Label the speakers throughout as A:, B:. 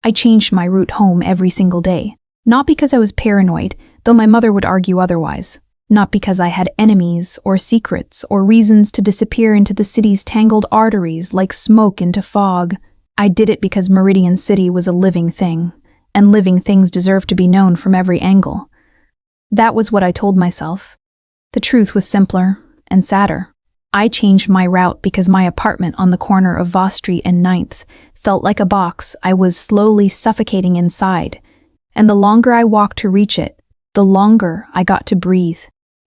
A: I changed my route home every single day. Not because I was paranoid, though my mother would argue otherwise. Not because I had enemies or secrets or reasons to disappear into the city's tangled arteries like smoke into fog. I did it because Meridian City was a living thing, and living things deserve to be known from every angle. That was what I told myself. The truth was simpler and sadder. I changed my route because my apartment on the corner of Voss Street and 9th felt like a box I was slowly suffocating inside, and the longer I walked to reach it, the longer I got to breathe.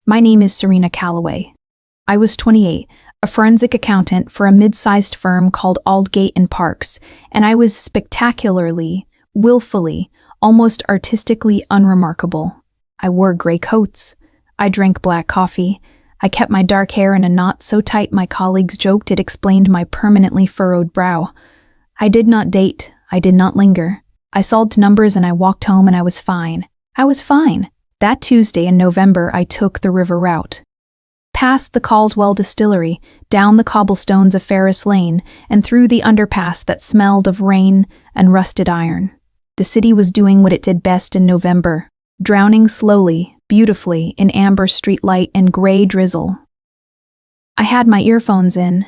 A: My name is Serena Calloway. I was 28, a forensic accountant for a mid-sized firm called Aldgate & Parks, and I was spectacularly, willfully, almost artistically unremarkable. I wore gray coats. I drank black coffee. I kept my dark hair in a knot so tight my colleagues joked it explained my permanently furrowed brow. I did not date. I did not linger. I solved numbers and I walked home and I was fine. I was fine. That Tuesday in November, I took the river route. Past the Caldwell Distillery, down the cobblestones of Ferris Lane, and through the underpass that smelled of rain and rusted iron. The city was doing what it did best in November, drowning slowly, beautifully, in amber streetlight and gray drizzle. I had my earphones in.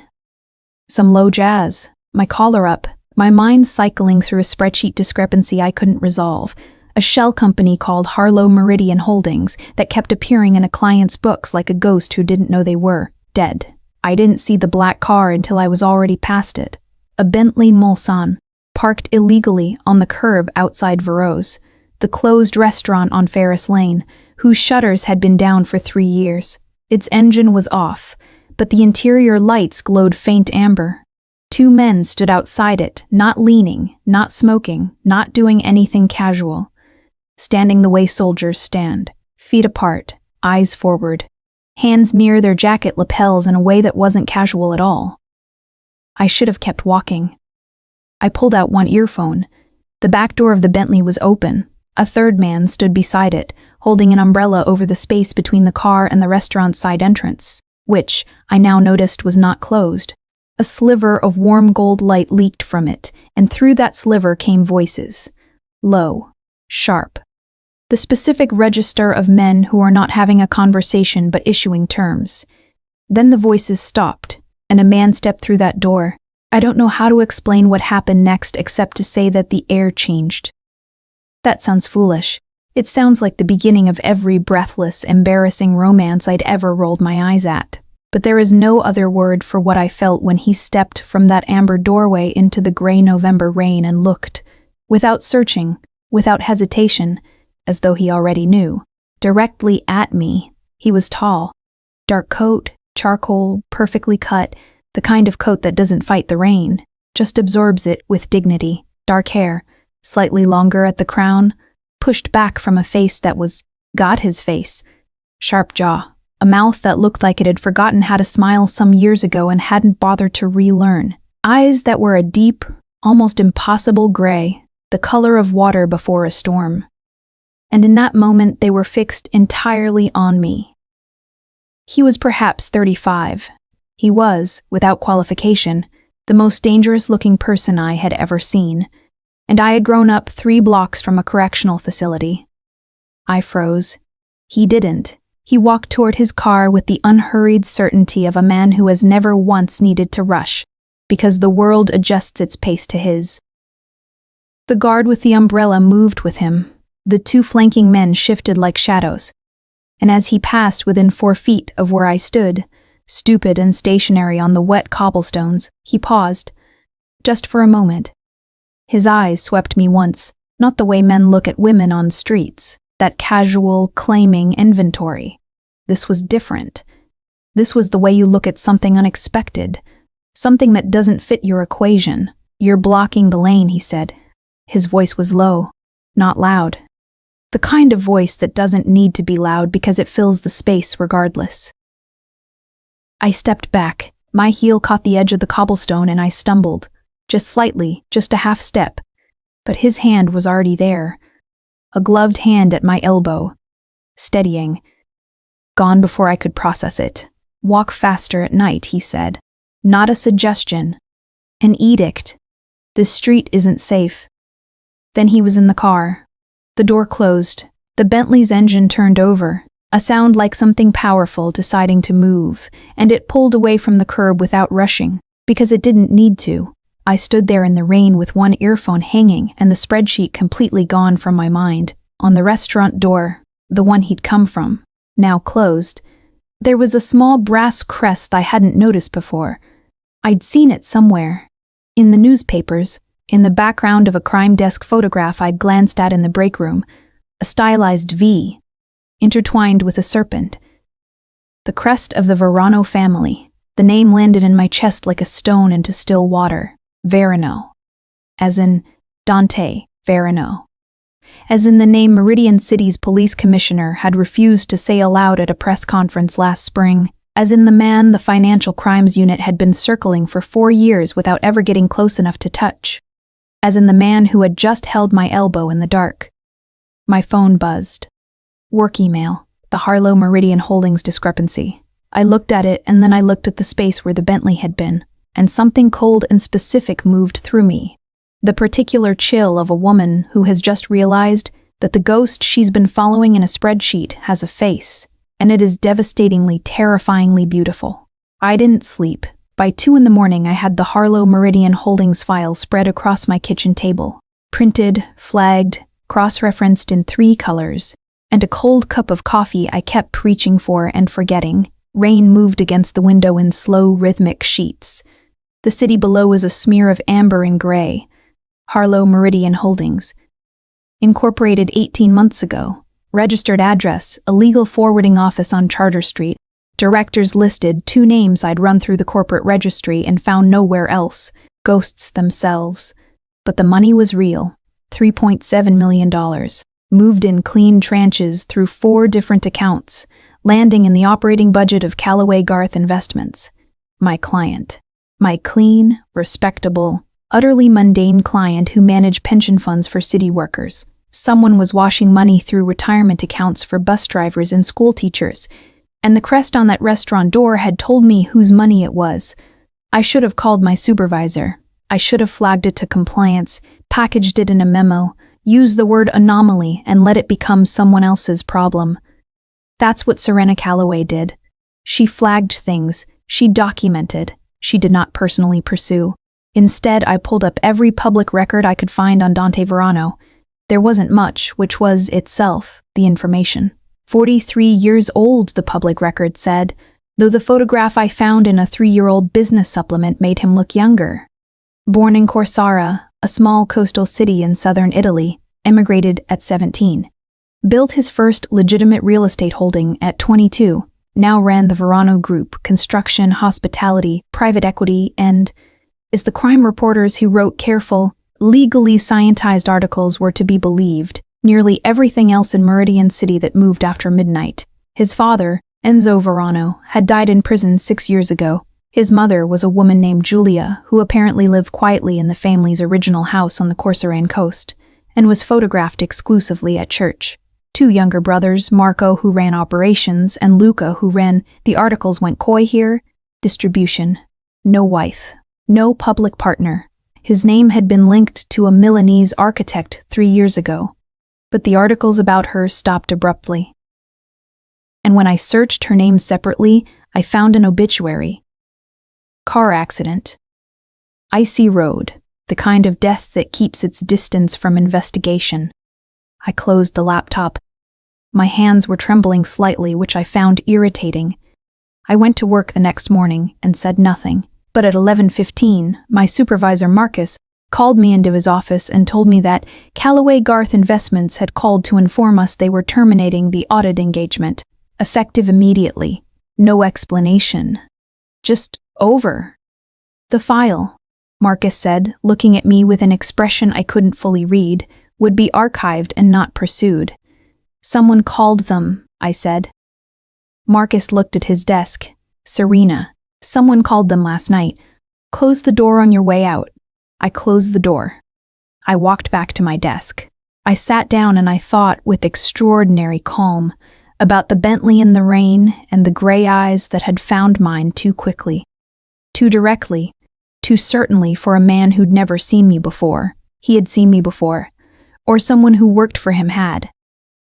A: Some low jazz, my collar up, my mind cycling through a spreadsheet discrepancy I couldn't resolve. A shell company called Harlow Meridian Holdings that kept appearing in a client's books like a ghost who didn't know they were dead. I didn't see the black car until I was already past it. A Bentley Mulsanne, parked illegally on the curb outside Vero's, the closed restaurant on Ferris Lane, whose shutters had been down for 3 years. Its engine was off, but the interior lights glowed faint amber. 2 men stood outside it, not leaning, not smoking, not doing anything casual. Standing the way soldiers stand, feet apart, eyes forward, hands near their jacket lapels in a way that wasn't casual at all. I should have kept walking. I pulled out one earphone. The back door of the Bentley was open. A third man stood beside it, holding an umbrella over the space between the car and the restaurant's side entrance, which, I now noticed, was not closed. A sliver of warm gold light leaked from it, and through that sliver came voices. Low, sharp. The specific register of men who are not having a conversation but issuing terms. Then the voices stopped, and a man stepped through that door. I don't know how to explain what happened next except to say that the air changed. That sounds foolish. It sounds like the beginning of every breathless, embarrassing romance I'd ever rolled my eyes at. But there is no other word for what I felt when he stepped from that amber doorway into the gray November rain and looked, without searching, without hesitation, as though he already knew, directly at me. He was tall. Dark coat, charcoal, perfectly cut, the kind of coat that doesn't fight the rain, just absorbs it with dignity. Dark hair, slightly longer at the crown, pushed back from a face that was his face. Sharp jaw, a mouth that looked like it had forgotten how to smile some years ago and hadn't bothered to relearn. Eyes that were a deep, almost impossible gray, the color of water before a storm. And in that moment they were fixed entirely on me. He was perhaps 35. He was, without qualification, the most dangerous-looking person I had ever seen, and I had grown up 3 blocks from a correctional facility. I froze. He didn't. He walked toward his car with the unhurried certainty of a man who has never once needed to rush, because the world adjusts its pace to his. The guard with the umbrella moved with him. The 2 flanking men shifted like shadows, and as he passed within 4 feet of where I stood, stupid and stationary on the wet cobblestones, he paused, just for a moment. His eyes swept me once, not the way men look at women on streets, that casual, claiming inventory. This was different. This was the way you look at something unexpected, something that doesn't fit your equation. You're blocking the lane, he said. His voice was low, not loud. The kind of voice that doesn't need to be loud because it fills the space regardless. I stepped back. My heel caught the edge of the cobblestone and I stumbled, just slightly, just a half step. But his hand was already there, a gloved hand at my elbow, steadying. Gone before I could process it. Walk faster at night, he said. Not a suggestion. An edict. This street isn't safe. Then he was in the car. The door closed. The Bentley's engine turned over, a sound like something powerful deciding to move, and it pulled away from the curb without rushing, because it didn't need to. I stood there in the rain with one earphone hanging and the spreadsheet completely gone from my mind. On the restaurant door, the one he'd come from, now closed, there was a small brass crest I hadn't noticed before. I'd seen it somewhere. In the newspapers, in the background of a crime desk photograph I'd glanced at in the break room, a stylized V, intertwined with a serpent. The crest of the Verano family. The name landed in my chest like a stone into still water. Verano. As in Dante Verano. As in the name Meridian City's police commissioner had refused to say aloud at a press conference last spring. As in the man the financial crimes unit had been circling for 4 years without ever getting close enough to touch. As in the man who had just held my elbow in the dark. My phone buzzed. Work email. The Harlow Meridian Holdings discrepancy. I looked at it and then I looked at the space where the Bentley had been, and something cold and specific moved through me. The particular chill of a woman who has just realized that the ghost she's been following in a spreadsheet has a face, and it is devastatingly, terrifyingly beautiful. I didn't sleep. By 2 a.m, I had the Harlow Meridian Holdings file spread across my kitchen table, printed, flagged, cross-referenced in 3 colors, and a cold cup of coffee I kept preaching for and forgetting. Rain moved against the window in slow, rhythmic sheets. The city below was a smear of amber and gray. Harlow Meridian Holdings. Incorporated 18 months ago. Registered address, a legal forwarding office on Charter Street. Directors listed, 2 names I'd run through the corporate registry and found nowhere else. Ghosts themselves. But the money was real. $3.7 million. Moved in clean tranches through 4 different accounts, landing in the operating budget of Callaway Garth Investments. My client. My clean, respectable, utterly mundane client who managed pension funds for city workers. Someone was washing money through retirement accounts for bus drivers and school teachers, and the crest on that restaurant door had told me whose money it was. I should have called my supervisor. I should have flagged it to compliance, packaged it in a memo, used the word anomaly, and let it become someone else's problem. That's what Serena Callaway did. She flagged things, she documented, she did not personally pursue. Instead, I pulled up every public record I could find on Dante Verano. There wasn't much, which was, itself, the information. 43 years old, the public record said, though the photograph I found in a 3-year-old business supplement made him look younger. Born in Corsara, a small coastal city in southern Italy, emigrated at 17. Built his first legitimate real estate holding at 22, now ran the Verano Group, construction, hospitality, private equity, and, as the crime reporters who wrote careful, legally scientized articles were to be believed, nearly everything else in Meridian City that moved after midnight. His father, Enzo Verano, had died in prison 6 years ago. His mother was a woman named Giulia, who apparently lived quietly in the family's original house on the Corsican coast, and was photographed exclusively at church. 2 younger brothers, Marco, who ran operations, and Luca, who ran, the articles went coy here, distribution. No wife. No public partner. His name had been linked to a Milanese architect 3 years ago, but the articles about her stopped abruptly. And when I searched her name separately, I found an obituary. Car accident. Icy road, the kind of death that keeps its distance from investigation. I closed the laptop. My hands were trembling slightly, which I found irritating. I went to work the next morning and said nothing. But at 11:15, my supervisor Marcus called me into his office and told me that Callaway Garth Investments had called to inform us they were terminating the audit engagement, effective immediately. No explanation. Just over. The file, Marcus said, looking at me with an expression I couldn't fully read, would be archived and not pursued. Someone called them, I said. Marcus looked at his desk. Serena. Someone called them last night. Close the door on your way out. I closed the door. I walked back to my desk. I sat down and I thought with extraordinary calm about the Bentley in the rain and the gray eyes that had found mine too quickly. Too directly. Too certainly for a man who'd never seen me before. He had seen me before. or someone who worked for him had.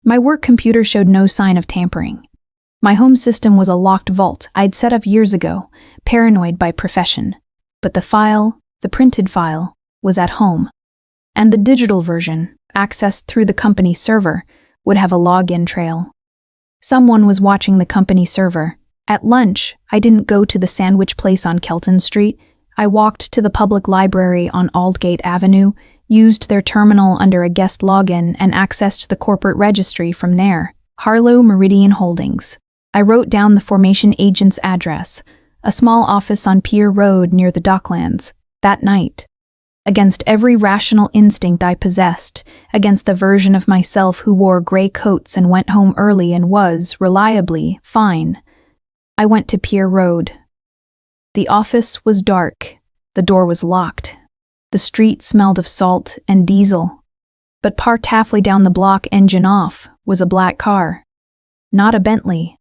A: My work computer showed no sign of tampering. My home system was a locked vault I'd set up years ago, paranoid by profession. But the printed file, was at home. And the digital version, accessed through the company server, would have a login trail. Someone was watching the company server. At lunch, I didn't go to the sandwich place on Kelton Street. I walked to the public library on Aldgate Avenue, used their terminal under a guest login, and accessed the corporate registry from there. Harlow Meridian Holdings. I wrote down the formation agent's address, a small office on Pier Road near the Docklands, that night. Against every rational instinct I possessed, against the version of myself who wore gray coats and went home early and was, reliably, fine, I went to Pier Road. The office was dark. The door was locked. The street smelled of salt and diesel. But parked halfway down the block, engine off, was a black car. Not a Bentley.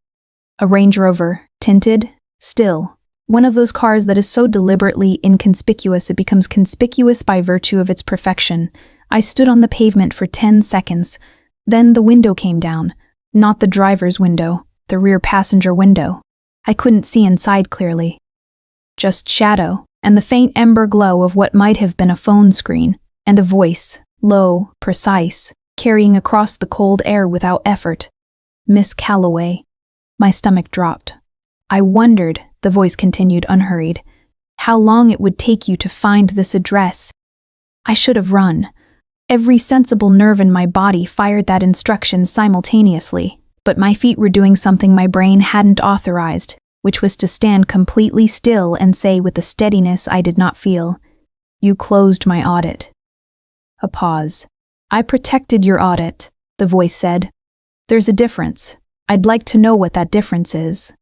A: A Range Rover, tinted, still. One of those cars that is so deliberately inconspicuous it becomes conspicuous by virtue of its perfection. I stood on the pavement for 10 seconds. Then the window came down. Not the driver's window, the rear passenger window. I couldn't see inside clearly. Just shadow, and the faint ember glow of what might have been a phone screen, and a voice, low, precise, carrying across the cold air without effort. Miss Calloway. My stomach dropped. I wondered, the voice continued unhurried, how long it would take you to find this address. I should have run. Every sensible nerve in my body fired that instruction simultaneously, but my feet were doing something my brain hadn't authorized, which was to stand completely still and say with a steadiness I did not feel, "You closed my audit." A pause. "I protected your audit," the voice said. "There's a difference. I'd like to know what that difference is."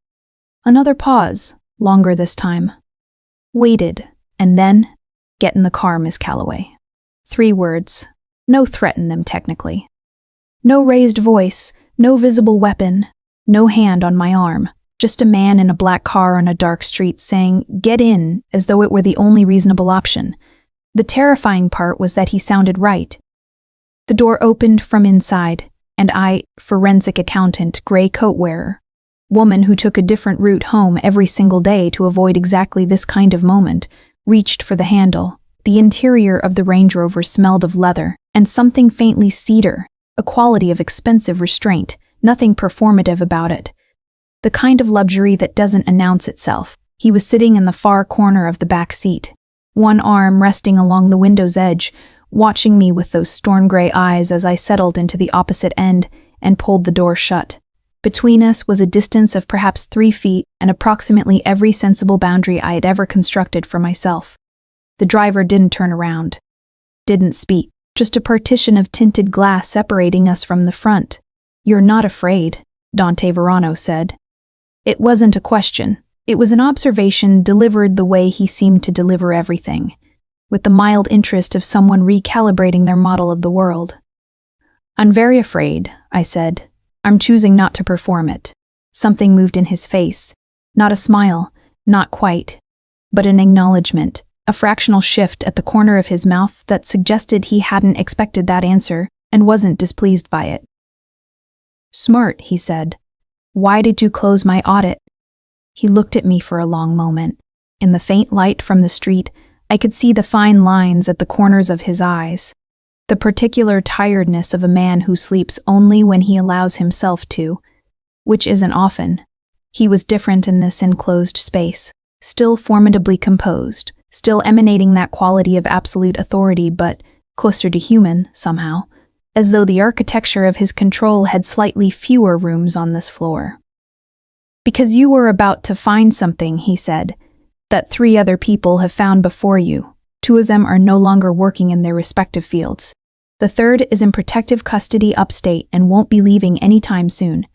A: Another pause, longer this time. Waited, and then, "Get in the car, Miss Calloway." 3 words. No threat in them technically. No raised voice, no visible weapon, no hand on my arm. Just a man in a black car on a dark street saying, "Get in," as though it were the only reasonable option. The terrifying part was that he sounded right. The door opened from inside, and I, forensic accountant, gray coat wearer, woman who took a different route home every single day to avoid exactly this kind of moment, reached for the handle. The interior of the Range Rover smelled of leather and something faintly cedar, a quality of expensive restraint, nothing performative about it. The kind of luxury that doesn't announce itself. He was sitting in the far corner of the back seat, one arm resting along the window's edge, watching me with those storm-gray eyes as I settled into the opposite end and pulled the door shut. Between us was a distance of perhaps 3 feet and approximately every sensible boundary I had ever constructed for myself. The driver didn't turn around, didn't speak, just a partition of tinted glass separating us from the front. "You're not afraid," Dante Verano said. It wasn't a question. It was an observation delivered the way he seemed to deliver everything, with the mild interest of someone recalibrating their model of the world. "I'm very afraid," I said. "I'm choosing not to perform it." Something moved in his face. Not a smile, not quite, but an acknowledgement, a fractional shift at the corner of his mouth that suggested he hadn't expected that answer and wasn't displeased by it. "Smart," he said. "Why did you close my audit?" He looked at me for a long moment. In the faint light from the street, I could see the fine lines at the corners of his eyes, the particular tiredness of a man who sleeps only when he allows himself to, which isn't often. He was different in this enclosed space, still formidably composed, still emanating that quality of absolute authority, but closer to human, somehow, as though the architecture of his control had slightly fewer rooms on this floor. "Because you were about to find something," he said, "that 3 other people have found before you. 2 of them are no longer working in their respective fields. The 3rd is in protective custody upstate and won't be leaving anytime soon."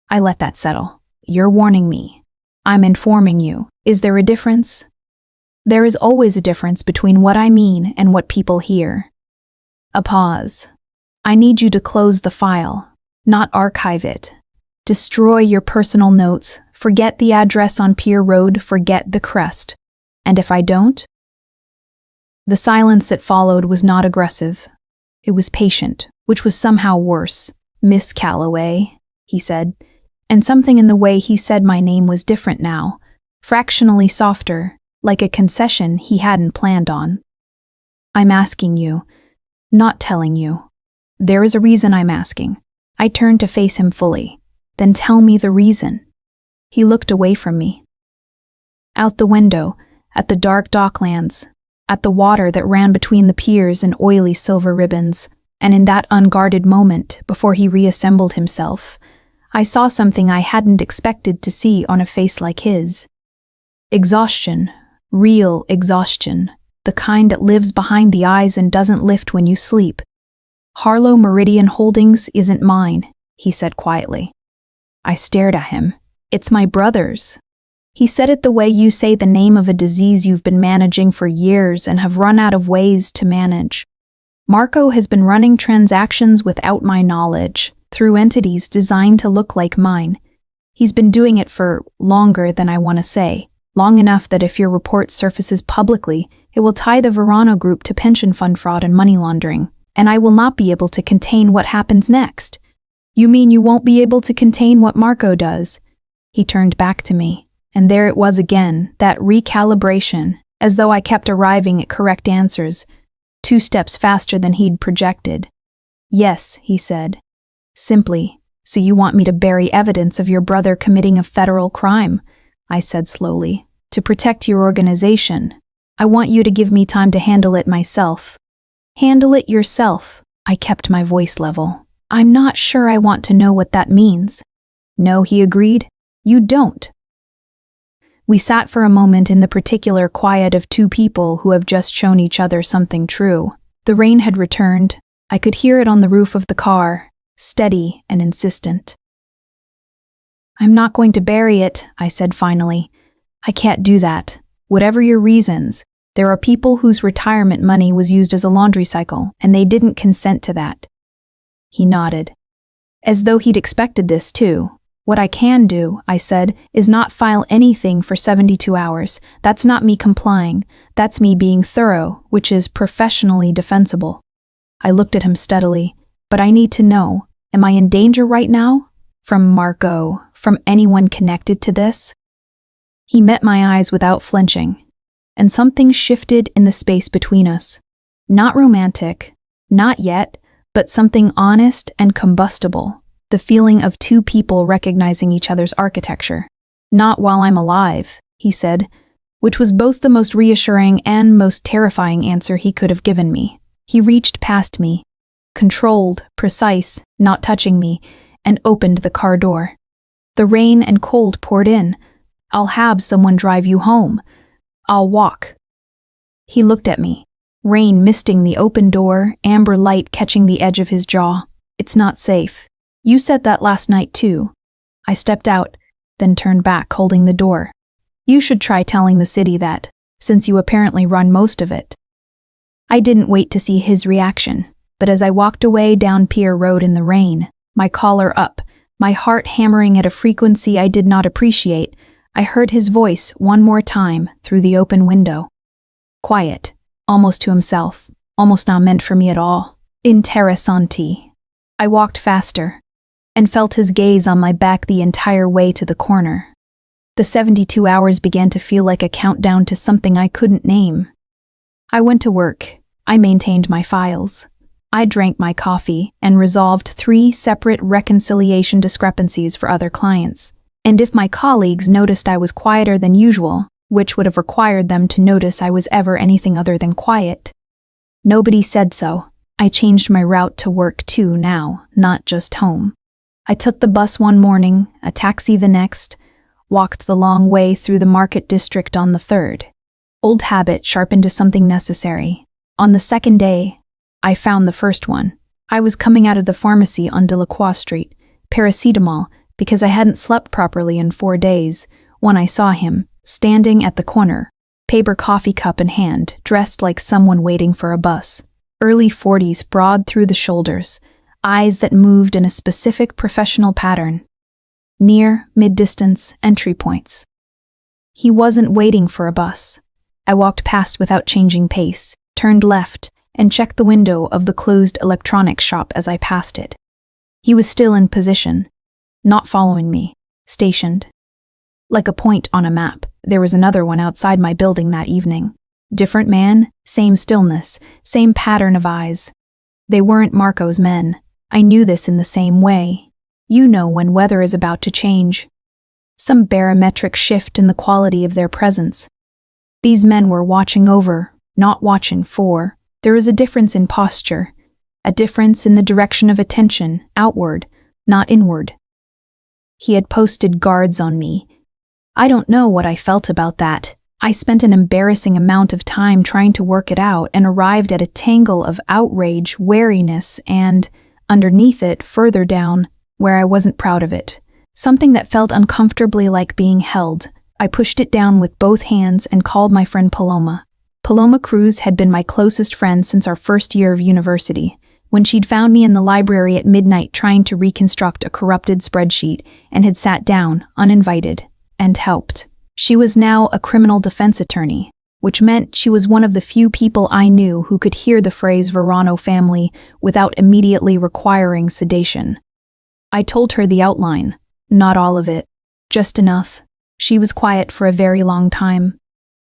A: I let that settle. "You're warning me. I'm informing you. Is there a difference?" "There is always a difference between what I mean and what people hear." A pause. "I need you to close the file, not archive it. Destroy your personal notes, forget the address on Pier Road, forget the crest. And if I don't?" The silence that followed was not aggressive. It was patient, which was somehow worse. "Miss Calloway," he said, and something in the way he said my name was different now, fractionally softer, like a concession he hadn't planned on. "I'm asking you, not telling you. There is a reason I'm asking." I turned to face him fully. "Then tell me the reason." He looked away from me. Out the window, at the dark docklands, at the water that ran between the piers in oily silver ribbons, and in that unguarded moment before he reassembled himself, I saw something I hadn't expected to see on a face like his. Exhaustion, real exhaustion, the kind that lives behind the eyes and doesn't lift when you sleep. "Harlow Meridian Holdings isn't mine," he said quietly. I stared at him. "It's my brother's." He said it the way you say the name of a disease you've been managing for years and have run out of ways to manage. "Marco has been running transactions without my knowledge, through entities designed to look like mine. He's been doing it for longer than I want to say, long enough that if your report surfaces publicly, it will tie the Verano Group to pension fund fraud and money laundering, and I will not be able to contain what happens next." "You mean you won't be able to contain what Marco does?" He turned back to me. And there it was again, that recalibration, as though I kept arriving at correct answers, 2 steps faster than he'd projected. "Yes," he said. "Simply, so you want me to bury evidence of your brother committing a federal crime," I said slowly, "to protect your organization. I want you to give me time to handle it myself." "Handle it yourself," I kept my voice level. "I'm not sure I want to know what that means." "No," he agreed. "You don't." We sat for a moment in the particular quiet of 2 people who have just shown each other something true. The rain had returned. I could hear it on the roof of the car, steady and insistent. "I'm not going to bury it," I said finally. "I can't do that. Whatever your reasons, there are people whose retirement money was used as a laundry cycle, and they didn't consent to that." He nodded, as though he'd expected this too. "What I can do," I said, "is not file anything for 72 hours. That's not me complying. That's me being thorough, which is professionally defensible." I looked at him steadily. "But I need to know, am I in danger right now? From Marco? From anyone connected to this?" He met my eyes without flinching, and something shifted in the space between us. Not romantic, not yet, but something honest and combustible. The feeling of 2 people recognizing each other's architecture. "Not while I'm alive," he said, which was both the most reassuring and most terrifying answer he could have given me. He reached past me, controlled, precise, not touching me, and opened the car door. The rain and cold poured in. "I'll have someone drive you home. I'll walk." He looked at me, rain misting the open door, amber light catching the edge of his jaw. "It's not safe. You said that last night too." I stepped out, then turned back, holding the door. "You should try telling the city that, since you apparently run most of it." I didn't wait to see his reaction, but as I walked away down Pier Road in the rain, my collar up, my heart hammering at a frequency I did not appreciate, I heard his voice one more time through the open window. Quiet, almost to himself, almost not meant for me at all. Interessanti. I walked faster, and felt his gaze on my back the entire way to the corner. The 72 hours began to feel like a countdown to something I couldn't name. I went to work. I maintained my files. I drank my coffee and resolved 3 separate reconciliation discrepancies for other clients. And if my colleagues noticed I was quieter than usual, which would have required them to notice I was ever anything other than quiet, nobody said so. I changed my route to work too now, not just home. I took the bus one morning, a taxi the next, walked the long way through the market district on the 3rd. Old habit sharpened to something necessary. On the 2nd day, I found the first one. I was coming out of the pharmacy on Delacroix Street, paracetamol, because I hadn't slept properly in 4 days, when I saw him, standing at the corner, paper coffee cup in hand, dressed like someone waiting for a bus. Early 40s, broad through the shoulders, eyes that moved in a specific professional pattern. Near, mid-distance, entry points. He wasn't waiting for a bus. I walked past without changing pace, turned left, and checked the window of the closed electronics shop as I passed it. He was still in position, not following me, stationed. Like a point on a map, there was another one outside my building that evening. Different man, same stillness, same pattern of eyes. They weren't Marco's men. I knew this in the same way. You know when weather is about to change. Some barometric shift in the quality of their presence. These men were watching over, not watching for. There is a difference in posture, a difference in the direction of attention, outward, not inward. He had posted guards on me. I don't know what I felt about that. I spent an embarrassing amount of time trying to work it out and arrived at a tangle of outrage, wariness, and, underneath it, further down, where I wasn't proud of it. Something that felt uncomfortably like being held. I pushed it down with both hands and called my friend Paloma. Paloma Cruz had been my closest friend since our first year of university, when she'd found me in the library at midnight trying to reconstruct a corrupted spreadsheet and had sat down, uninvited, and helped. She was now a criminal defense attorney, which meant she was one of the few people I knew who could hear the phrase Verano family without immediately requiring sedation. I told her the outline, not all of it, just enough. She was quiet for a very long time.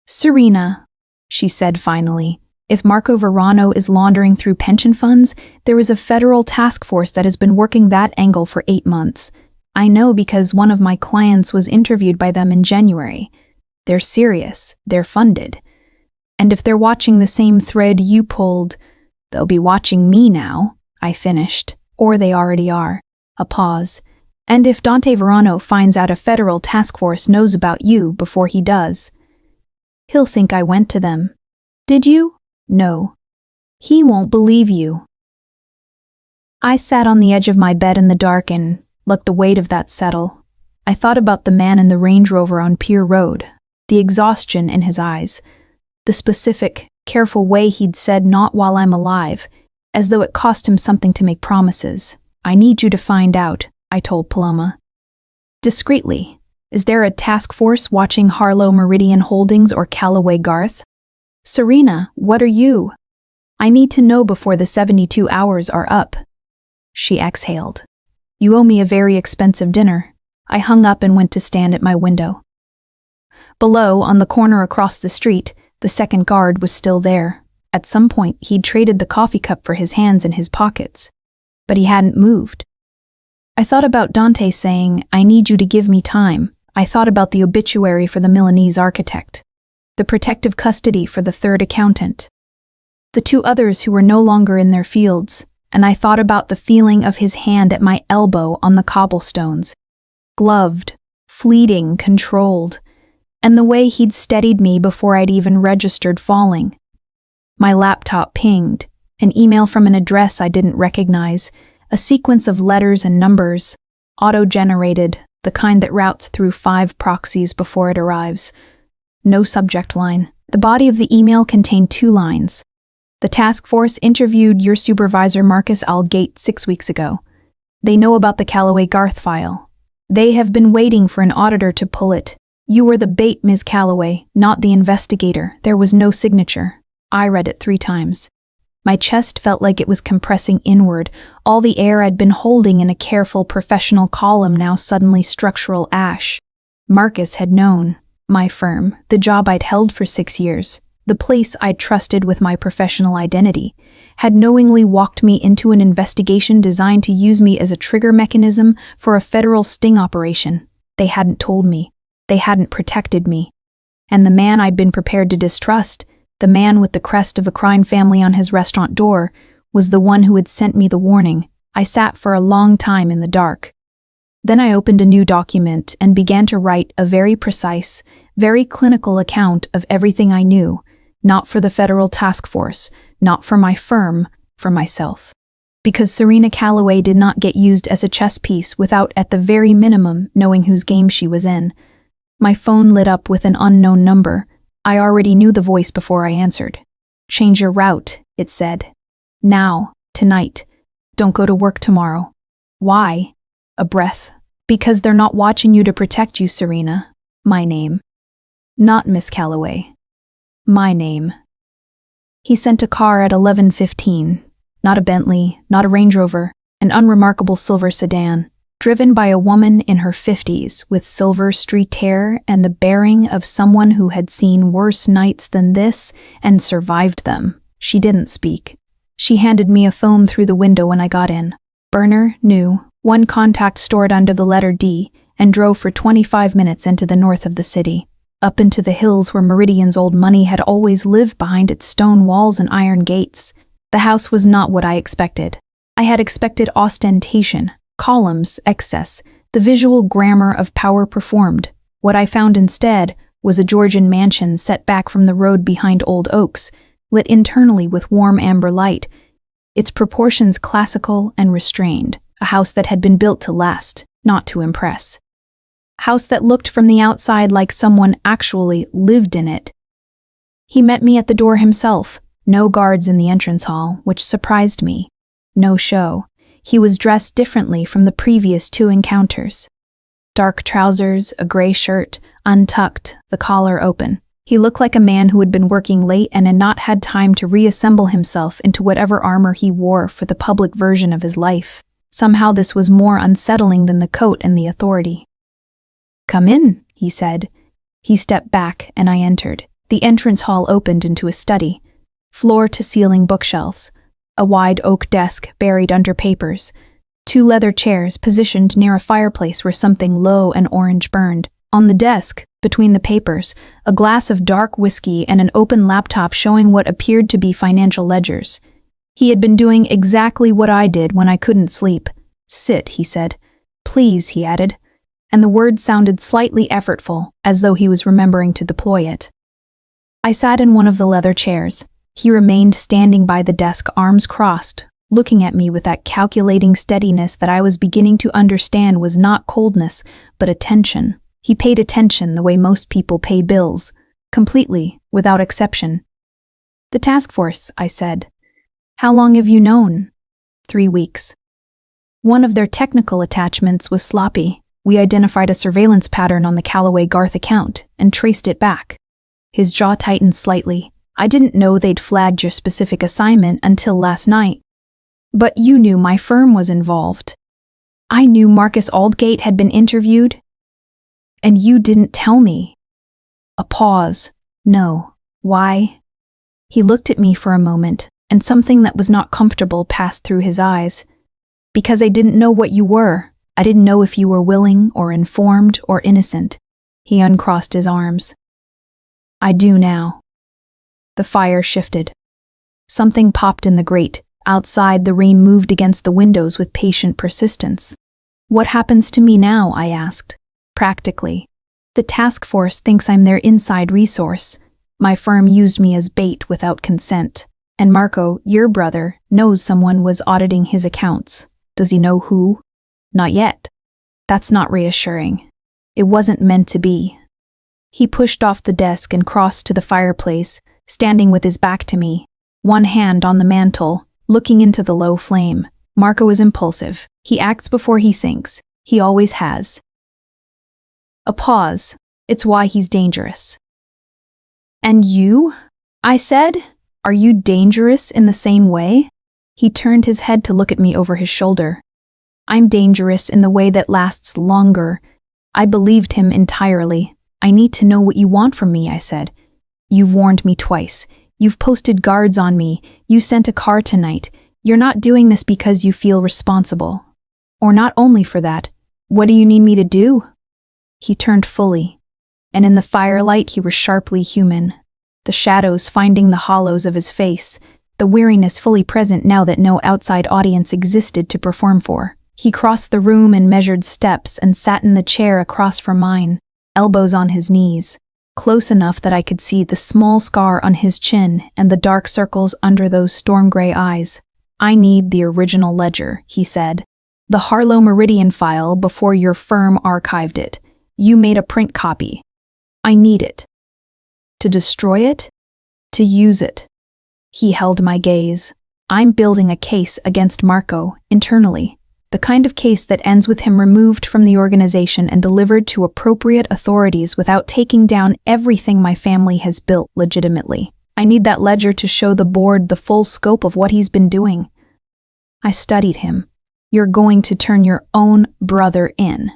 A: "Serena," she said finally, "if Marco Verano is laundering through pension funds, there is a federal task force that has been working that angle for 8 months. I know because one of my clients was interviewed by them in January. They're serious, they're funded. And if they're watching the same thread you pulled, they'll be watching me now," I finished. "Or they already are." A pause. "And if Dante Verano finds out a federal task force knows about you before he does, he'll think I went to them." "Did you?" "No. He won't believe you." I sat on the edge of my bed in the dark and let the weight of that settle. I thought about the man in the Range Rover on Pier Road, the exhaustion in his eyes, the specific, careful way he'd said "not while I'm alive," as though it cost him something to make promises. "I need you to find out," I told Paloma. Discreetly, "Is there a task force watching Harlow Meridian Holdings or Callaway Garth?" "Serena, what are you? I need to know before the 72 hours are up." She exhaled. "You owe me a very expensive dinner." I hung up and went to stand at my window. Below, on the corner across the street, the second guard was still there. At some point, he'd traded the coffee cup for his hands in his pockets. But he hadn't moved. I thought about Dante saying, "I need you to give me time." I thought about the obituary for the Milanese architect, the protective custody for the third accountant, the 2 others who were no longer in their fields, and I thought about the feeling of his hand at my elbow on the cobblestones, gloved, fleeting, controlled, and the way he'd steadied me before I'd even registered falling. My laptop pinged, an email from an address I didn't recognize, a sequence of letters and numbers, auto-generated, the kind that routes through 5 proxies before it arrives. No subject line. The body of the email contained 2 lines. "The task force interviewed your supervisor Marcus Algate 6 weeks ago. They know about the Callaway Garth file. They have been waiting for an auditor to pull it. You were the bait, Ms. Callaway, not the investigator. There was no signature." I read it 3 times. My chest felt like it was compressing inward, all the air I'd been holding in a careful professional column now suddenly structural ash. Marcus had known. My firm, the job I'd held for 6 years, the place I'd trusted with my professional identity, had knowingly walked me into an investigation designed to use me as a trigger mechanism for a federal sting operation. They hadn't told me. They hadn't protected me. And the man I'd been prepared to distrust, the man with the crest of a crime family on his restaurant door, was the one who had sent me the warning. I sat for a long time in the dark. Then I opened a new document and began to write a very precise, very clinical account of everything I knew, not for the federal task force, not for my firm, for myself. Because Serena Callaway did not get used as a chess piece without, at the very minimum, knowing whose game she was in. My phone lit up with an unknown number. I already knew the voice before I answered. "Change your route," it said. "Now, tonight. Don't go to work tomorrow." "Why?" A breath. "Because they're not watching you to protect you, Serena." My name. Not Miss Callaway. My name. He sent a car at 11:15. Not a Bentley, not a Range Rover, an unremarkable silver sedan, driven by a woman in her 50s with silver streaked hair and the bearing of someone who had seen worse nights than this and survived them. She didn't speak. She handed me a phone through the window when I got in. Burner, new, one contact stored under the letter D, and drove for 25 minutes into the north of the city, up into the hills where Meridian's old money had always lived behind its stone walls and iron gates. The house was not what I expected. I had expected ostentation, columns, excess, the visual grammar of power performed. What I found instead was a Georgian mansion set back from the road behind old oaks, lit internally with warm amber light, its proportions classical and restrained, a house that had been built to last, not to impress. House that looked from the outside like someone actually lived in it. He met me at the door himself, no guards in the entrance hall, which surprised me. No show. He was dressed differently from the previous two encounters. Dark trousers, a gray shirt, untucked, the collar open. He looked like a man who had been working late and had not had time to reassemble himself into whatever armor he wore for the public version of his life. Somehow this was more unsettling than the coat and the authority. "Come in," he said. He stepped back and I entered. The entrance hall opened into a study. Floor-to-ceiling bookshelves. A wide oak desk buried under papers. 2 leather chairs positioned near a fireplace where something low and orange burned. On the desk, between the papers, a glass of dark whiskey and an open laptop showing what appeared to be financial ledgers. He had been doing exactly what I did when I couldn't sleep. "Sit," he said. "Please," he added, and the word sounded slightly effortful, as though he was remembering to deploy it. I sat in one of the leather chairs. He remained standing by the desk, arms crossed, looking at me with that calculating steadiness that I was beginning to understand was not coldness, but attention. He paid attention the way most people pay bills, completely, without exception. "The task force," I said. "How long have you known?" 3 weeks. One of their technical attachments was sloppy. We identified a surveillance pattern on the Callaway Garth account and traced it back. His jaw tightened slightly. "I didn't know they'd flagged your specific assignment until last night. But you knew my firm was involved. I knew Marcus Aldgate had been interviewed. And you didn't tell me." A pause. "No. Why?" He looked at me for a moment, and something that was not comfortable passed through his eyes. "Because I didn't know what you were. I didn't know if you were willing or informed or innocent." He uncrossed his arms. "I do now." The fire shifted. Something popped in the grate. Outside, the rain moved against the windows with patient persistence. "What happens to me now?" I asked. "Practically. The task force thinks I'm their inside resource. My firm used me as bait without consent. And Marco, your brother, knows someone was auditing his accounts. Does he know who?" "Not yet." "That's not reassuring. It wasn't meant to be." He pushed off the desk and crossed to the fireplace, standing with his back to me, one hand on the mantel, looking into the low flame. "Marco is impulsive. He acts before he thinks. He always has." A pause. "It's why he's dangerous." "And you?" I said. "Are you dangerous in the same way?" He turned his head to look at me over his shoulder. "I'm dangerous in the way that lasts longer." I believed him entirely. "I need to know what you want from me," I said. "You've warned me twice. You've posted guards on me. You sent a car tonight. You're not doing this because you feel responsible. Or not only for that. What do you need me to do?" He turned fully, and in the firelight he was sharply human. The shadows finding the hollows of his face, the weariness fully present now that no outside audience existed to perform for. He crossed the room and measured steps and sat in the chair across from mine, elbows on his knees, close enough that I could see the small scar on his chin and the dark circles under those storm-gray eyes. "I need the original ledger," he said. "The Harlow Meridian file before your firm archived it. You made a print copy. I need it. To destroy it? To use it." He held my gaze. "I'm building a case against Marco, internally. The kind of case that ends with him removed from the organization and delivered to appropriate authorities without taking down everything my family has built legitimately. I need that ledger to show the board the full scope of what he's been doing. I studied him. You're going to turn your own brother in.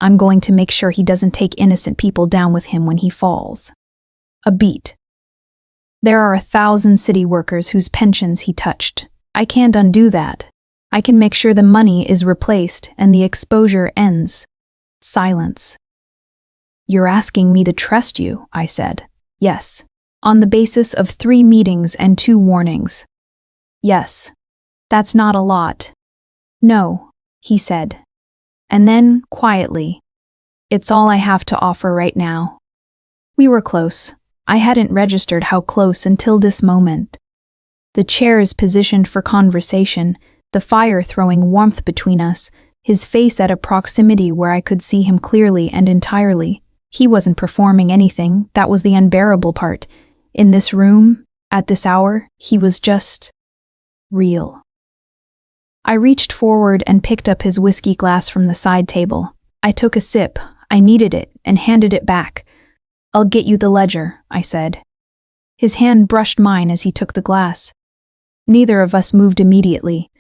A: I'm going to make sure he doesn't take innocent people down with him when he falls. A beat. There are 1,000 city workers whose pensions he touched. I can't undo that. I can make sure the money is replaced and the exposure ends. Silence. You're asking me to trust you, I said. Yes. On the basis of 3 meetings and 2 warnings. Yes. That's not a lot. No, he said. And then, quietly, it's all I have to offer right now. We were close. I hadn't registered how close until this moment. The chairs positioned for conversation, the fire throwing warmth between us, his face at a proximity where I could see him clearly and entirely. He wasn't performing anything, that was the unbearable part. In this room, at this hour, he was just real. I reached forward and picked up his whiskey glass from the side table. I took a sip, I needed it, and handed it back. I'll get you the ledger, I said. His hand brushed mine as he took the glass. Neither of us moved immediately.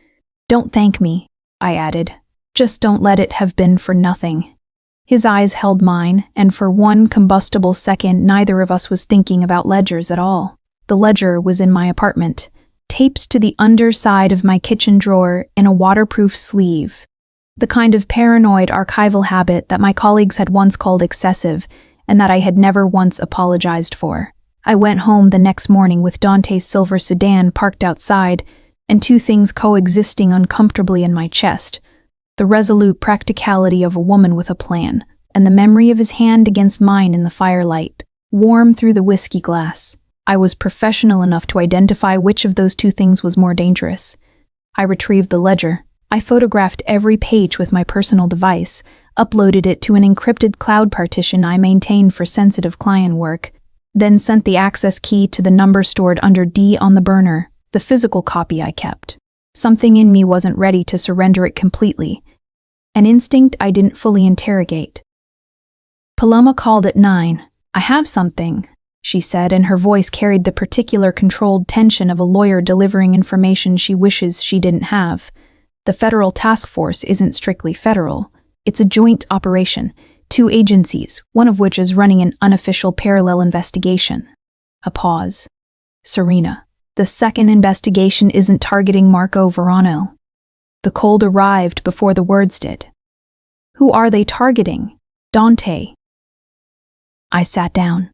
A: Don't thank me, I added. Just don't let it have been for nothing. His eyes held mine, and for one combustible second neither of us was thinking about ledgers at all. The ledger was in my apartment, taped to the underside of my kitchen drawer in a waterproof sleeve. The kind of paranoid archival habit that my colleagues had once called excessive, and that I had never once apologized for. I went home the next morning with Dante's silver sedan parked outside, and 2 things coexisting uncomfortably in my chest: the resolute practicality of a woman with a plan, and the memory of his hand against mine in the firelight, warm through the whiskey glass. I was professional enough to identify which of those 2 things was more dangerous. I retrieved the ledger. I photographed every page with my personal device, uploaded it to an encrypted cloud partition I maintained for sensitive client work, then sent the access key to the number stored under D on the burner, the physical copy I kept. Something in me wasn't ready to surrender it completely. An instinct I didn't fully interrogate. Paloma called at 9. I have something, she said, and her voice carried the particular controlled tension of a lawyer delivering information she wishes she didn't have. The federal task force isn't strictly federal. It's a joint operation, 2 agencies, one of which is running an unofficial parallel investigation. A pause. Serena, the second investigation isn't targeting Marco Verano. The cold arrived before the words did. Who are they targeting? Dante. I sat down.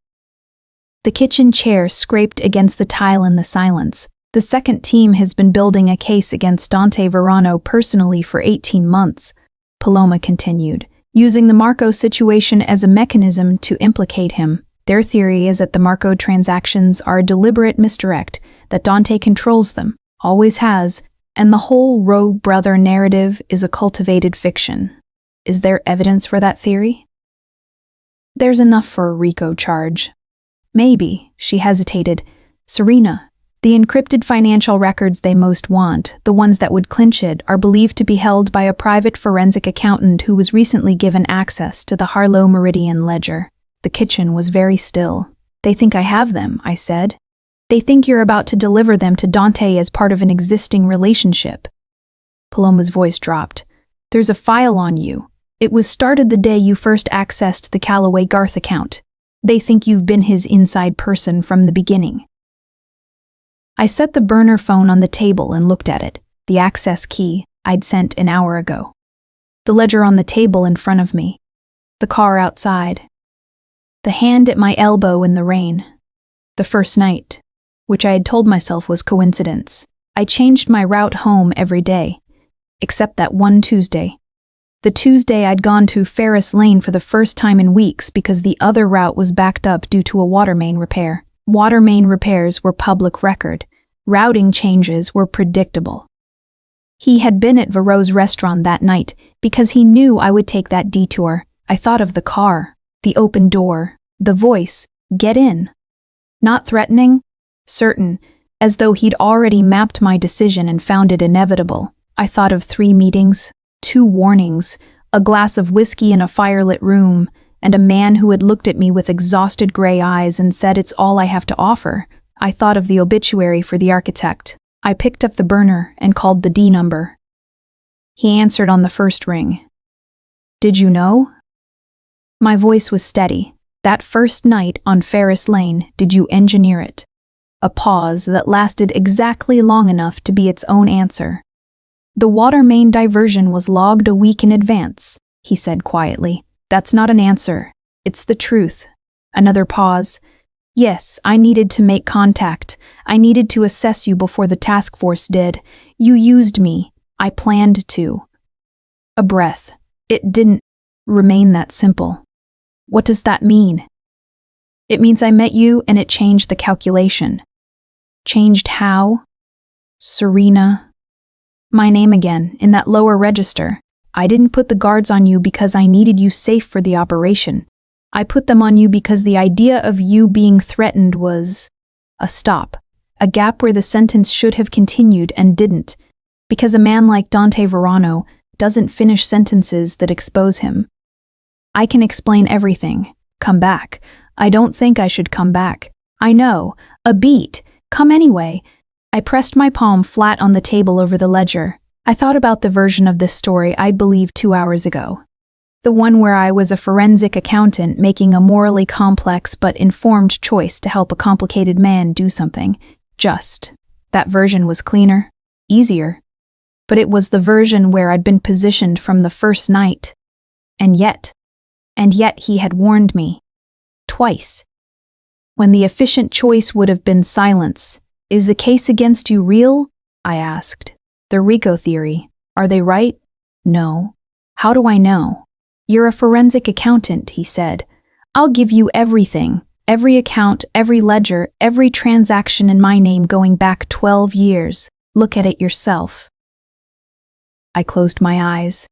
A: The kitchen chair scraped against the tile in the silence. The second team has been building a case against Dante Verano personally for 18 months, Paloma continued, using the Marco situation as a mechanism to implicate him. Their theory is that the Marco transactions are a deliberate misdirect, that Dante controls them, always has, and the whole rogue brother narrative is a cultivated fiction. Is there evidence for that theory? There's enough for a RICO charge. Maybe, she hesitated. Serena, the encrypted financial records they most want, the ones that would clinch it, are believed to be held by a private forensic accountant who was recently given access to the Harlow Meridian ledger. The kitchen was very still. They think I have them, I said. They think you're about to deliver them to Dante as part of an existing relationship. Paloma's voice dropped. There's a file on you. It was started the day you first accessed the Callaway Garth account. They think you've been his inside person from the beginning. I set the burner phone on the table and looked at it, the access key I'd sent an hour ago. The ledger on the table in front of me. The car outside. The hand at my elbow in the rain. The first night, which I had told myself was coincidence. I changed my route home every day, except that one Tuesday. The Tuesday I'd gone to Ferris Lane for the first time in weeks because the other route was backed up due to a water main repair. Water main repairs were public record. Routing changes were predictable. He had been at Vero's restaurant that night because he knew I would take that detour. I thought of the car, the open door, the voice, get in. Not threatening, certain, as though he'd already mapped my decision and found it inevitable. I thought of 3 meetings, 2 warnings, a glass of whiskey in a firelit room, and a man who had looked at me with exhausted gray eyes and said it's all I have to offer. I thought of the obituary for the architect. I picked up the burner and called the D number. He answered on the first ring. Did you know? My voice was steady. That first night on Ferris Lane, did you engineer it? A pause that lasted exactly long enough to be its own answer. The water main diversion was logged a week in advance, he said quietly. That's not an answer. It's the truth. Another pause. Yes, I needed to make contact. I needed to assess you before the task force did. You used me. I planned to. A breath. It didn't remain that simple. What does that mean? It means I met you and it changed the calculation. Changed how? Serena. My name again, in that lower register. I didn't put the guards on you because I needed you safe for the operation. I put them on you because the idea of you being threatened was a stop, a gap where the sentence should have continued and didn't, because a man like Dante Verano doesn't finish sentences that expose him. I can explain everything. Come back. I don't think I should come back. I know. A beat. Come anyway. I pressed my palm flat on the table over the ledger. I thought about the version of this story I believed 2 hours ago. The one where I was a forensic accountant making a morally complex but informed choice to help a complicated man do something. Just. That version was cleaner, easier. But it was the version where I'd been positioned from the first night. And yet he had warned me. Twice. When the efficient choice would have been silence. Is the case against you real? I asked. The RICO theory. Are they right? No. How do I know? You're a forensic accountant, he said. I'll give you everything. Every account, every ledger, every transaction in my name going back 12 years. Look at it yourself. I closed my eyes.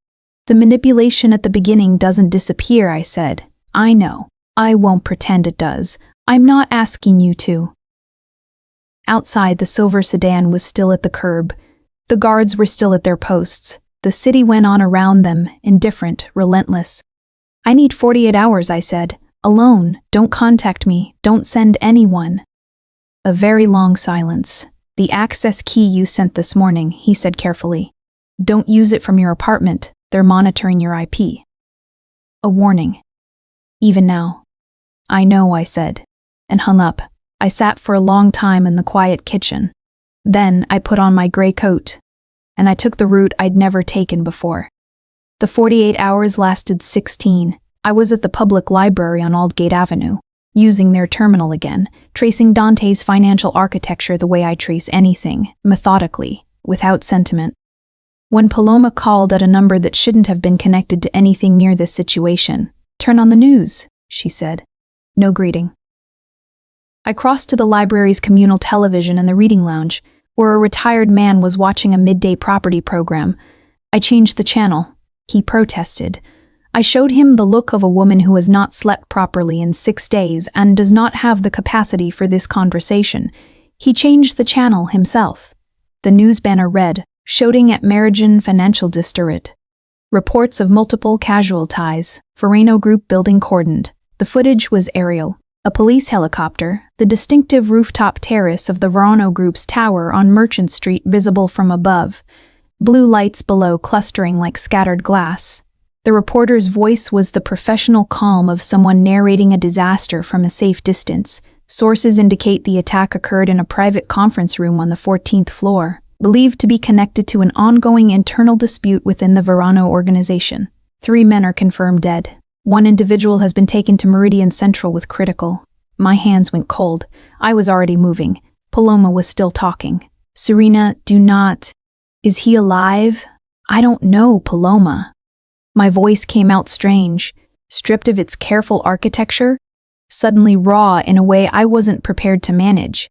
A: The manipulation at the beginning doesn't disappear, I said. I know. I won't pretend it does. I'm not asking you to. Outside, the silver sedan was still at the curb. The guards were still at their posts. The city went on around them, indifferent, relentless. I need 48 hours, I said. Alone. Don't contact me. Don't send anyone. A very long silence. The access key you sent this morning, he said carefully. Don't use it from your apartment. They're monitoring your IP. A warning. Even now. I know, I said, and hung up. I sat for a long time in the quiet kitchen. Then I put on my gray coat, and I took the route I'd never taken before. The 48 hours lasted 16. I was at the public library on Aldgate Avenue, using their terminal again, tracing Dante's financial architecture the way I trace anything, methodically, without sentiment. When Paloma called at a number that shouldn't have been connected to anything near this situation, "Turn on the news," she said. No greeting. I crossed to the library's communal television in the reading lounge, where a retired man was watching a midday property program. I changed the channel. He protested. I showed him the look of a woman who has not slept properly in 6 days and does not have the capacity for this conversation. He changed the channel himself. The news banner read, "Shooting at Meridian Financial District. Reports of multiple casualties. Verano Group building cordoned." The footage was aerial. A police helicopter, the distinctive rooftop terrace of the Verano Group's tower on Merchant Street visible from above. Blue lights below clustering like scattered glass. The reporter's voice was the professional calm of someone narrating a disaster from a safe distance. Sources indicate the attack occurred in a private conference room on the 14th floor, believed to be connected to an ongoing internal dispute within the Verano organization. 3 men are confirmed dead. 1 individual has been taken to Meridian Central with critical. My hands went cold. I was already moving. Paloma was still talking. "Serena, do not. Is he alive? I don't know, Paloma." My voice came out strange, stripped of its careful architecture, suddenly raw in a way I wasn't prepared to manage.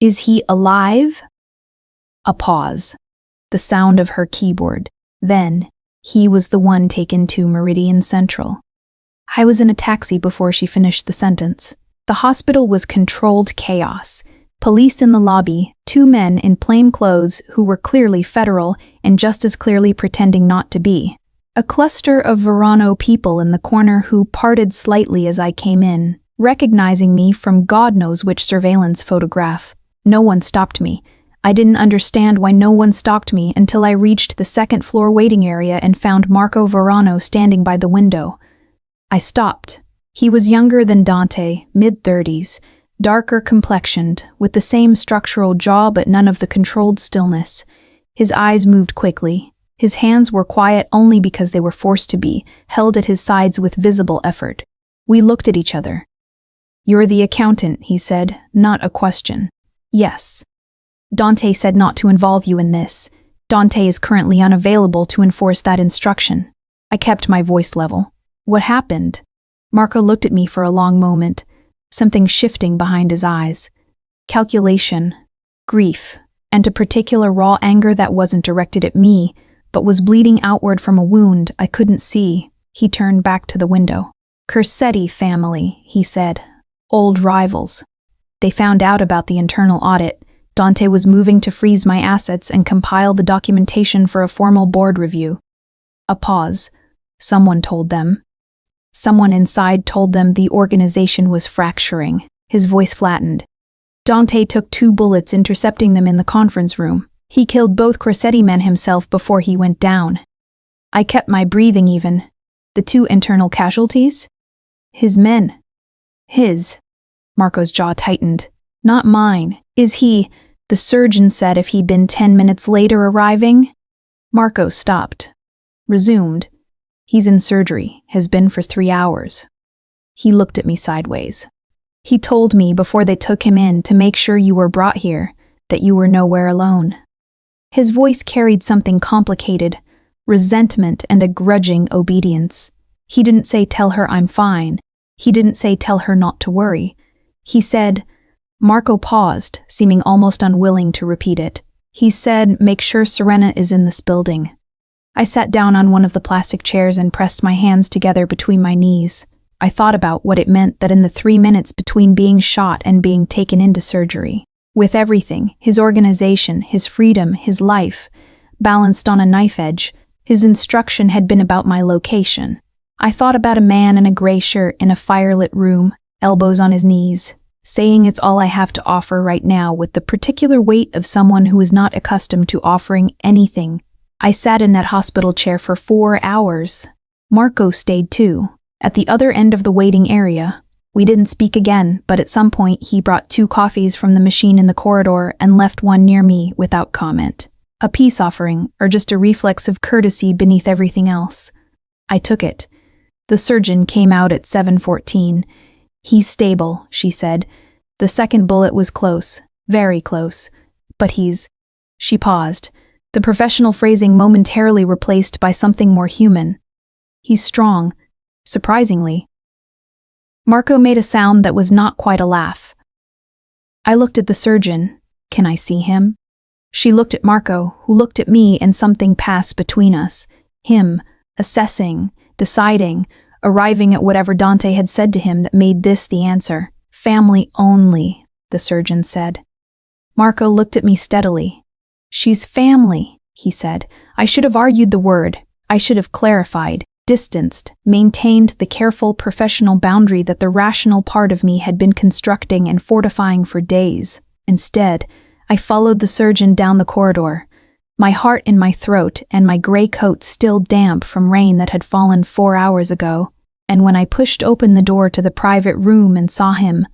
A: "Is he alive?" A pause. The sound of her keyboard. Then, he was the one taken to Meridian Central. I was in a taxi before she finished the sentence. The hospital was controlled chaos. Police in the lobby, 2 men in plain clothes who were clearly federal and just as clearly pretending not to be. A cluster of Verano people in the corner who parted slightly as I came in. recognizing me from God knows which surveillance photograph. No one stopped me. I didn't understand why no one stalked me until I reached the second-floor waiting area and found Marco Verano standing by the window. I stopped. He was younger than Dante, mid-30s, darker complexioned, with the same structural jaw but none of the controlled stillness. His eyes moved quickly. His hands were quiet only because they were forced to be, held at his sides with visible effort. We looked at each other. "You're the accountant," he said, not a question. "Yes." "Dante said not to involve you in this. Dante is currently unavailable to enforce that instruction." I kept my voice level. "What happened?" Marco looked at me for a long moment, something shifting behind his eyes. Calculation, grief, and a particular raw anger that wasn't directed at me, but was bleeding outward from a wound I couldn't see. He turned back to the window. "Corsetti family," he said. "Old rivals. They found out about the internal audit. Dante was moving to freeze my assets and compile the documentation for a formal board review." A pause. "Someone told them." Someone inside told them the organization was fracturing. His voice flattened. "Dante took 2 bullets, intercepting them in the conference room. He killed both Corsetti men himself before he went down." I kept my breathing even. "The 2 internal casualties?" "His men." "His." Marco's jaw tightened. "Not mine. Is he?" The surgeon said if he'd been 10 minutes later arriving. Marco stopped. Resumed. "He's in surgery, has been for 3 hours. He looked at me sideways. "He told me before they took him in to make sure you were brought here, that you were nowhere alone." His voice carried something complicated, resentment and a grudging obedience. He didn't say tell her I'm fine. He didn't say tell her not to worry. He said, Marco paused, seeming almost unwilling to repeat it. He said, make sure Serena is in this building. I sat down on one of the plastic chairs and pressed my hands together between my knees. I thought about what it meant that in the 3 minutes between being shot and being taken into surgery, with everything, his organization, his freedom, his life, balanced on a knife edge, his instruction had been about my location. I thought about a man in a gray shirt in a firelit room, elbows on his knees, saying it's all I have to offer right now with the particular weight of someone who is not accustomed to offering anything. I sat in that hospital chair for 4 hours. Marco stayed too, at the other end of the waiting area. We didn't speak again, but at some point he brought 2 coffees from the machine in the corridor and left one near me without comment. A peace offering, or just a reflex of courtesy beneath everything else. I took it. The surgeon came out at 7:14. He's stable, she said. The second bullet was close, very close. But he's... She paused, the professional phrasing momentarily replaced by something more human. He's strong, surprisingly. Marco made a sound that was not quite a laugh. I looked at the surgeon. Can I see him? She looked at Marco, who looked at me, and something passed between us. Him, assessing, deciding, arriving at whatever Dante had said to him that made this the answer. Family only, the surgeon said. Marco looked at me steadily. She's family, he said. I should have argued the word. I should have clarified, distanced, maintained the careful professional boundary that the rational part of me had been constructing and fortifying for days. Instead, I followed the surgeon down the corridor, my heart in my throat and my gray coat still damp from rain that had fallen 4 hours ago. And when I pushed open the door to the private room and saw him,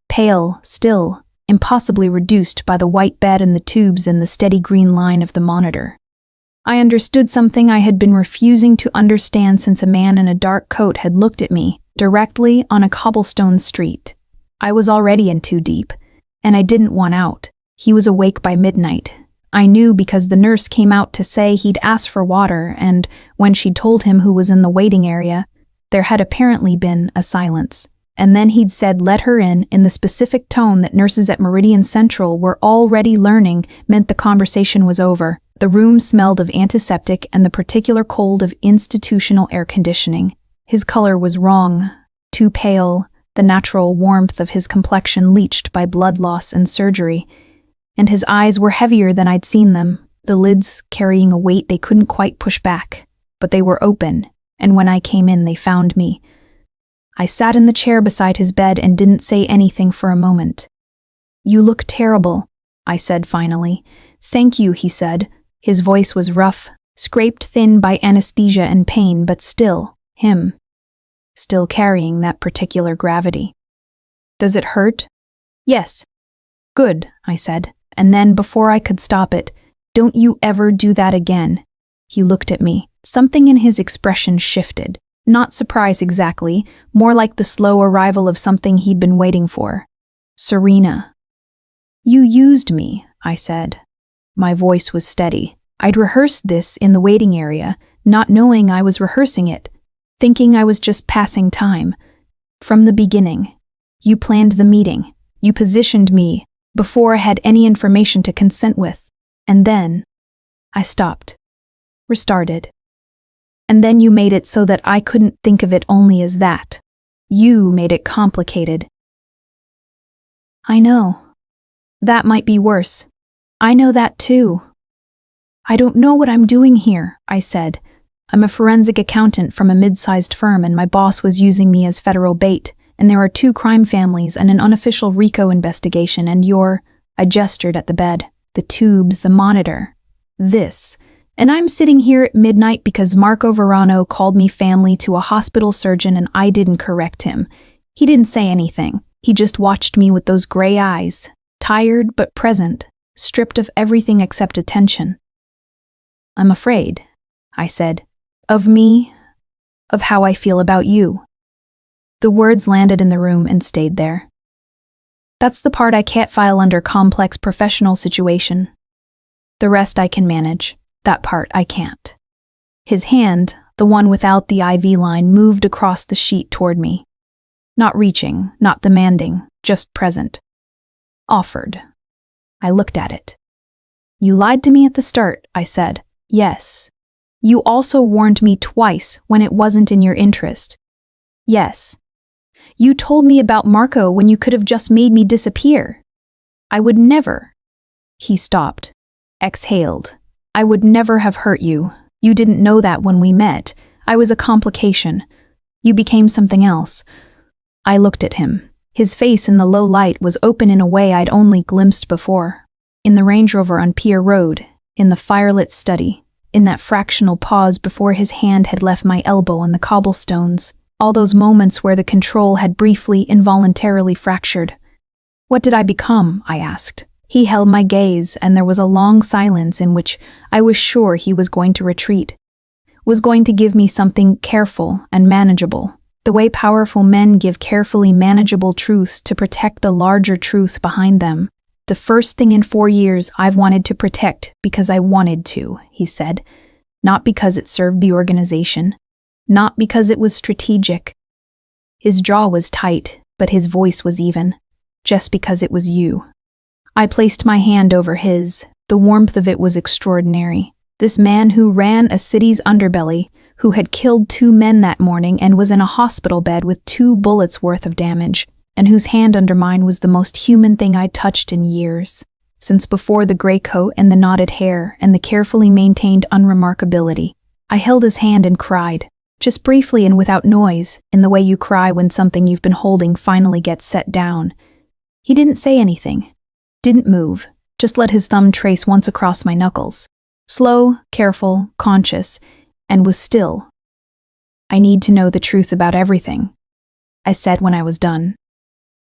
A: pale, still, impossibly reduced by the white bed and the tubes and the steady green line of the monitor, I understood something I had been refusing to understand since a man in a dark coat had looked at me, directly on a cobblestone street. I was already in too deep, and I didn't want out. He was awake by midnight. I knew because the nurse came out to say he'd asked for water, and when she'd told him who was in the waiting area, there had apparently been a silence. And then he'd said let her in the specific tone that nurses at Meridian Central were already learning meant the conversation was over. The room smelled of antiseptic and the particular cold of institutional air conditioning. His color was wrong, too pale, the natural warmth of his complexion leached by blood loss and surgery. And his eyes were heavier than I'd seen them, the lids carrying a weight they couldn't quite push back. But they were open, and when I came in they found me. I sat in the chair beside his bed and didn't say anything for a moment. "You look terrible," I said finally. "Thank you," he said. His voice was rough, scraped thin by anesthesia and pain, but still, him. Still carrying that particular gravity. "Does it hurt?" "Yes." "Good," I said, and then, before I could stop it, "Don't you ever do that again." He looked at me. Something in his expression shifted. Not surprise exactly, more like the slow arrival of something he'd been waiting for. "Serena." "You used me," I said. My voice was steady. I'd rehearsed this in the waiting area, not knowing I was rehearsing it, thinking I was just passing time. From the beginning. You planned the meeting. You positioned me before I had any information to consent with. And then I stopped. Restarted. And then you made it so that I couldn't think of it only as that. You made it complicated. I know. That might be worse. I know that too. "I don't know what I'm doing here," I said. "I'm a forensic accountant from a mid-sized firm and my boss was using me as federal bait, and there are 2 crime families and an unofficial RICO investigation and I gestured at the bed, the tubes, the monitor. "This. And I'm sitting here at midnight because Marco Verano called me family to a hospital surgeon and I didn't correct him. He didn't say anything. He just watched me with those gray eyes, tired but present, stripped of everything except attention. I'm afraid," I said, "of me, of how I feel about you." The words landed in the room and stayed there. That's the part I can't file under complex professional situation. The rest I can manage. That part I can't. His hand, the one without the IV line, moved across the sheet toward me. Not reaching, not demanding, just present. Offered. I looked at it. "You lied to me at the start," I said. "Yes. You also warned me twice when it wasn't in your interest." "Yes. You told me about Marco when you could have just made me disappear." "I would never." He stopped. Exhaled. "I would never have hurt you. You didn't know that when we met. I was a complication. You became something else." I looked at him. His face in the low light was open in a way I'd only glimpsed before. In the Range Rover on Pier Road, in the firelit study, in that fractional pause before his hand had left my elbow on the cobblestones, all those moments where the control had briefly, involuntarily fractured. "What did I become?" I asked. He held my gaze, and there was a long silence in which I was sure he was going to retreat, was going to give me something careful and manageable, the way powerful men give carefully manageable truths to protect the larger truth behind them. "The first thing in 4 years I've wanted to protect because I wanted to," he said, "not because it served the organization, not because it was strategic." His jaw was tight, but his voice was even. "Just because it was you." I placed my hand over his. The warmth of it was extraordinary. This man who ran a city's underbelly, who had killed 2 men that morning and was in a hospital bed with 2 bullets worth of damage, and whose hand under mine was the most human thing I'd touched in years, since before the gray coat and the knotted hair and the carefully maintained unremarkability. I held his hand and cried, just briefly and without noise, in the way you cry when something you've been holding finally gets set down. He didn't say anything. Didn't move, just let his thumb trace once across my knuckles. Slow, careful, conscious, and was still. "I need to know the truth about everything," I said when I was done.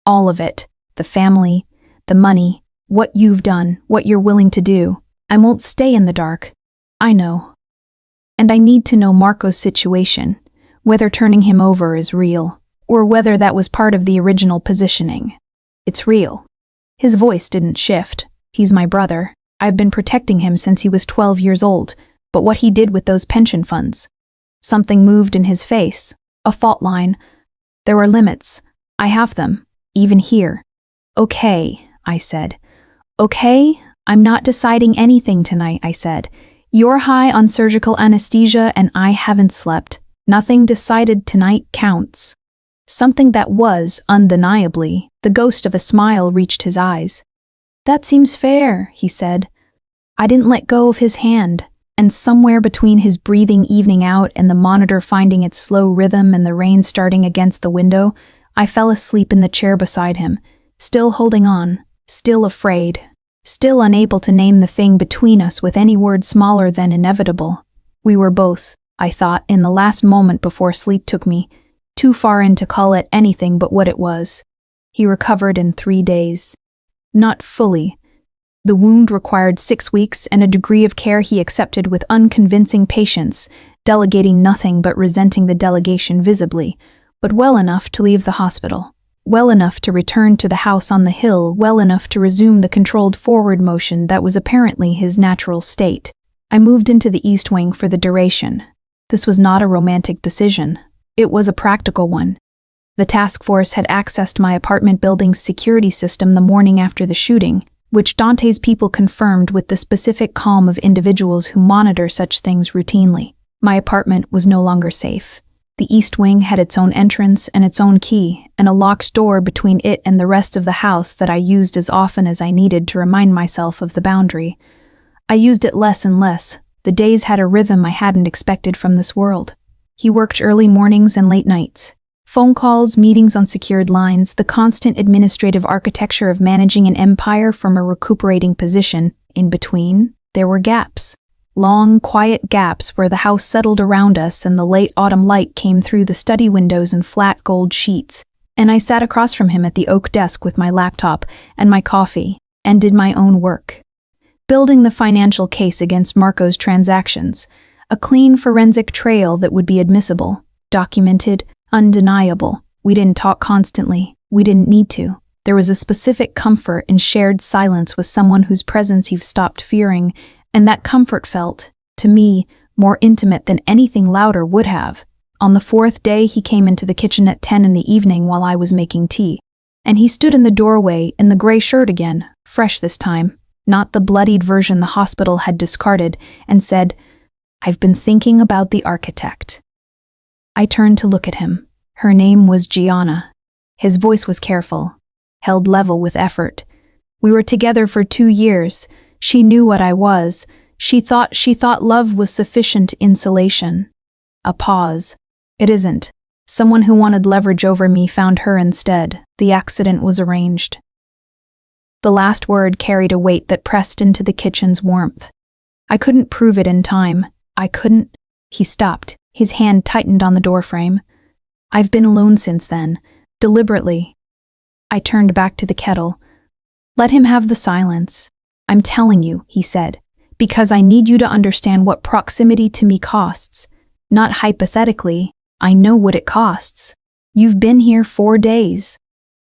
A: "All of it. The family, the money, what you've done, what you're willing to do. I won't stay in the dark. I know. And I need to know Marco's situation, whether turning him over is real, or whether that was part of the original positioning. It's real." His voice didn't shift. "He's my brother. I've been protecting him since he was 12 years old, but what he did with those pension funds." Something moved in his face. A fault line. "There are limits. I have them, even here." "Okay," I said. "Okay, I'm not deciding anything tonight," I said. "You're high on surgical anesthesia and I haven't slept. Nothing decided tonight counts." Something that was, undeniably, the ghost of a smile reached his eyes. "That seems fair," he said. I didn't let go of his hand, And somewhere between his breathing evening out and the monitor finding its slow rhythm and the rain starting against the window, I fell asleep in the chair beside him, still holding on, still afraid, still unable to name the thing between us with any word smaller than inevitable. We were both, I thought, in the last moment before sleep took me, too far in to call it anything but what it was. He recovered in 3 days. Not fully. The wound required 6 weeks and a degree of care he accepted with unconvincing patience, delegating nothing but resenting the delegation visibly, but well enough to leave the hospital, well enough to return to the house on the hill, well enough to resume the controlled forward motion that was apparently his natural state. I moved into the East Wing for the duration. This was not a romantic decision. It was a practical one. The task force had accessed my apartment building's security system the morning after the shooting, which Dante's people confirmed with the specific calm of individuals who monitor such things routinely. My apartment was no longer safe. The East Wing had its own entrance and its own key, and a locked door between it and the rest of the house that I used as often as I needed to remind myself of the boundary. I used it less and less. The days had a rhythm I hadn't expected from this world. He worked early mornings and late nights. Phone calls, meetings on secured lines, the constant administrative architecture of managing an empire from a recuperating position. In between, there were gaps. Long, quiet gaps where the house settled around us and the late autumn light came through the study windows in flat gold sheets, and I sat across from him at the oak desk with my laptop and my coffee, and did my own work. Building the financial case against Marco's transactions, a clean forensic trail that would be admissible, documented, undeniable. We didn't talk constantly. We didn't need to. There was a specific comfort in shared silence with someone whose presence you've stopped fearing, and that comfort felt, to me, more intimate than anything louder would have. On the 4th day, he came into the kitchen at 10 in the evening while I was making tea, and he stood in the doorway in the gray shirt again, fresh this time, not the bloodied version the hospital had discarded, and said, "I've been thinking about the architect." I turned to look at him. Her name was Gianna. His voice was careful, held level with effort. We were together for 2 years. She knew what I was. She thought love was sufficient insulation. A pause. It isn't. Someone who wanted leverage over me found her instead. The accident was arranged. The last word carried a weight that pressed into the kitchen's warmth. I couldn't prove it in time. I couldn't. He stopped. His hand tightened on the doorframe. I've been alone since then. Deliberately. I turned back to the kettle. Let him have the silence. I'm telling you, he said, because I need you to understand what proximity to me costs. Not hypothetically, I know what it costs. You've been here 4 days.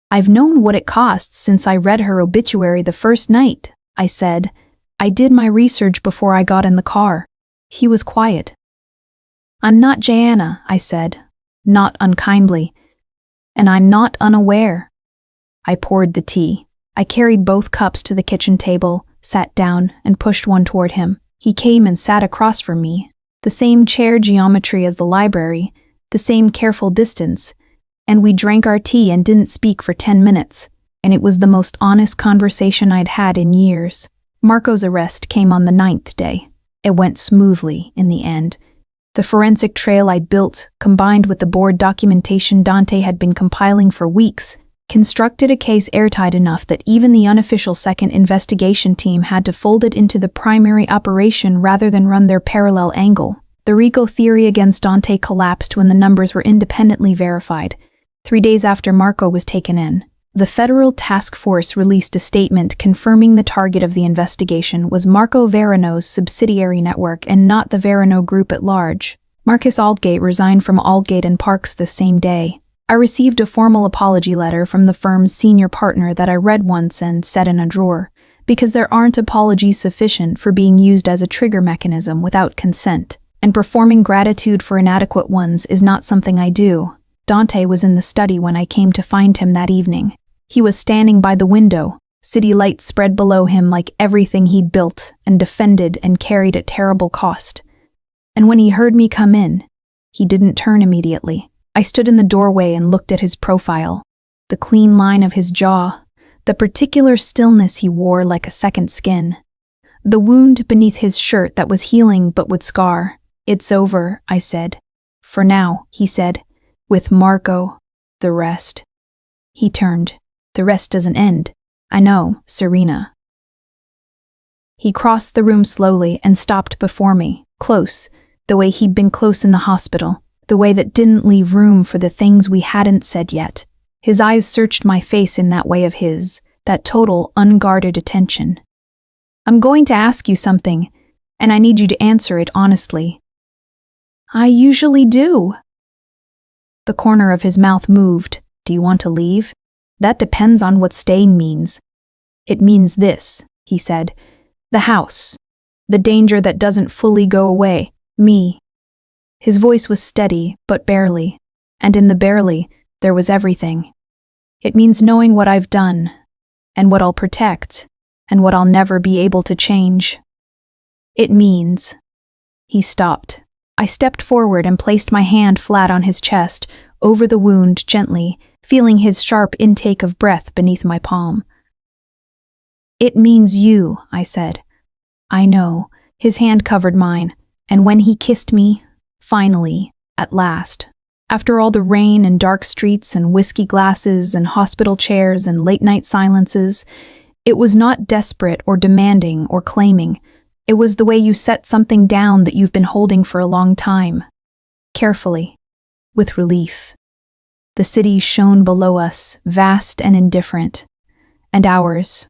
A: I've known what it costs since I read her obituary the first night, I said. I did my research before I got in the car. He was quiet. I'm not Gianna, I said, not unkindly. And I'm not unaware. I poured the tea. I carried both cups to the kitchen table, sat down, and pushed one toward him. He came and sat across from me. The same chair geometry as the library, the same careful distance, and we drank our tea and didn't speak for 10 minutes, and it was the most honest conversation I'd had in years. Marco's arrest came on the 9th day. It went smoothly in the end. The forensic trail I'd built, combined with the board documentation Dante had been compiling for weeks, constructed a case airtight enough that even the unofficial second investigation team had to fold it into the primary operation rather than run their parallel angle. The RICO theory against Dante collapsed when the numbers were independently verified. 3 days after Marco was taken in, the federal task force released a statement confirming the target of the investigation was Marco Verano's subsidiary network and not the Verano group at large. Marcus Aldgate resigned from Aldgate and Parks the same day. I received a formal apology letter from the firm's senior partner that I read once and set in a drawer, because there aren't apologies sufficient for being used as a trigger mechanism without consent, and performing gratitude for inadequate ones is not something I do. Dante was in the study when I came to find him that evening. He was standing by the window, city lights spread below him like everything he'd built and defended and carried at terrible cost. And when he heard me come in, he didn't turn immediately. I stood in the doorway and looked at his profile, the clean line of his jaw, the particular stillness he wore like a second skin. the wound beneath his shirt that was healing but would scar. "It's over," I said. "For now," he said. "With Marco, the rest." He turned. "The rest doesn't end. I know, Serena." He crossed the room slowly and stopped before me, close, the way he'd been close in the hospital, the way that didn't leave room for the things we hadn't said yet. His eyes searched my face in that way of his, that total, unguarded attention. "I'm going to ask you something, and I need you to answer it honestly." "I usually do." The corner of his mouth moved. "Do you want to leave?" "That depends on what staying means." "It means this," he said. "The house. The danger that doesn't fully go away. Me." His voice was steady, but barely. And in the barely, there was everything. "It means knowing what I've done, and what I'll protect, and what I'll never be able to change. It means..." He stopped. I stepped forward and placed my hand flat on his chest, over the wound gently, feeling his sharp intake of breath beneath my palm. "It means you," I said. "I know." His hand covered mine, and when he kissed me, finally, at last, after all the rain and dark streets and whiskey glasses and hospital chairs and late-night silences, it was not desperate or demanding or claiming. It was the way you set something down that you've been holding for a long time. Carefully, with relief. The city shone below us, vast and indifferent. And ours.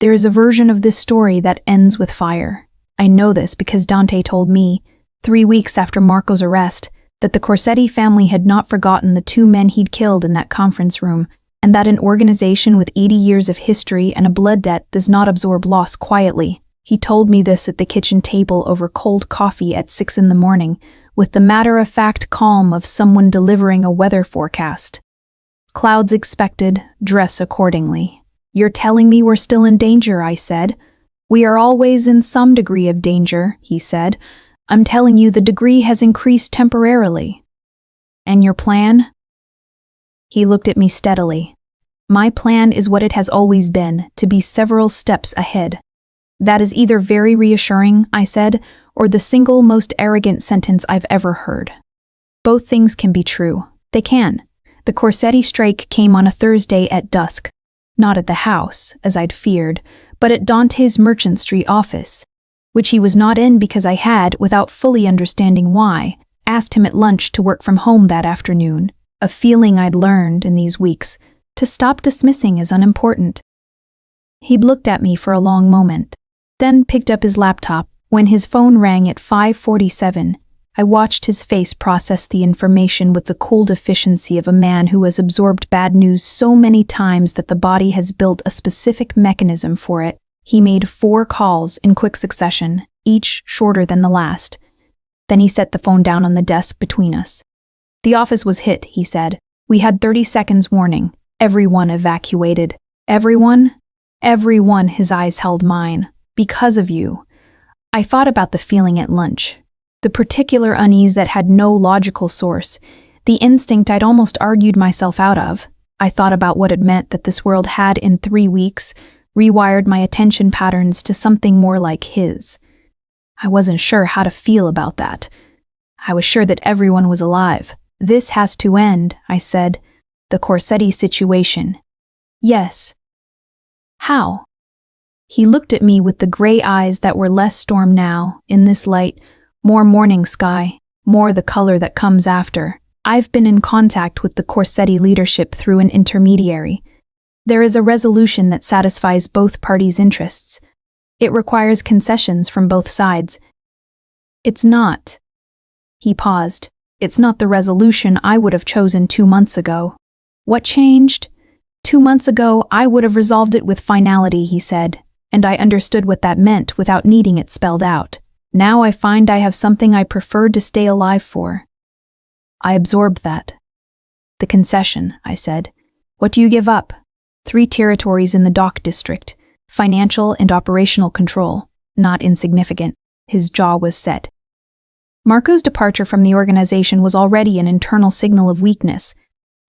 A: There is a version of this story that ends with fire. I know this because Dante told me, 3 weeks after Marco's arrest, that the Corsetti family had not forgotten the 2 men he'd killed in that conference room, and that an organization with 80 years of history and a blood debt does not absorb loss quietly. He told me this at the kitchen table over cold coffee at 6 in the morning, with the matter-of-fact calm of someone delivering a weather forecast. "Clouds expected, dress accordingly." "You're telling me we're still in danger," I said. "We are always in some degree of danger," he said. "I'm telling you the degree has increased temporarily." "And your plan?" He looked at me steadily. "My plan is what it has always been, to be several steps ahead." "That is either very reassuring," I said, "or the single most arrogant sentence I've ever heard." "Both things can be true. They can." The Corsetti strike came on a Thursday at dusk. Not at the house, as I'd feared, but at Dante's Merchant Street office, which he was not in because I had, without fully understanding why, asked him at lunch to work from home that afternoon, a feeling I'd learned, in these weeks, to stop dismissing as unimportant. He'd looked at me for a long moment, then picked up his laptop. When his phone rang at 5:47, I watched his face process the information with the cold efficiency of a man who has absorbed bad news so many times that the body has built a specific mechanism for it. He made 4 calls in quick succession, each shorter than the last. Then he set the phone down on the desk between us. "The office was hit," he said. "We had 30 seconds warning. Everyone evacuated." "Everyone?" "Everyone," his eyes held mine. "Because of you." I thought about the feeling at lunch. The particular unease that had no logical source, the instinct I'd almost argued myself out of. I thought about what it meant that this world had, in 3 weeks, rewired my attention patterns to something more like his. I wasn't sure how to feel about that. I was sure that everyone was alive. "This has to end," I said. "The Corsetti situation." "Yes." "How?" He looked at me with the gray eyes that were less storm now, in this light, more morning sky, more the color that comes after. "I've been in contact with the Corsetti leadership through an intermediary. There is a resolution that satisfies both parties' interests. It requires concessions from both sides. It's not..." He paused. "It's not the resolution I would have chosen 2 months ago." "What changed?" "2 months ago, I would have resolved it with finality," he said, "and I understood what that meant without needing it spelled out. Now I find I have something I preferred to stay alive for." I absorbed that. "The concession," I said. "What do you give up?" 3 territories in the dock district, financial and operational control, not insignificant." His jaw was set. Marco's departure from the organization was already an internal signal of weakness.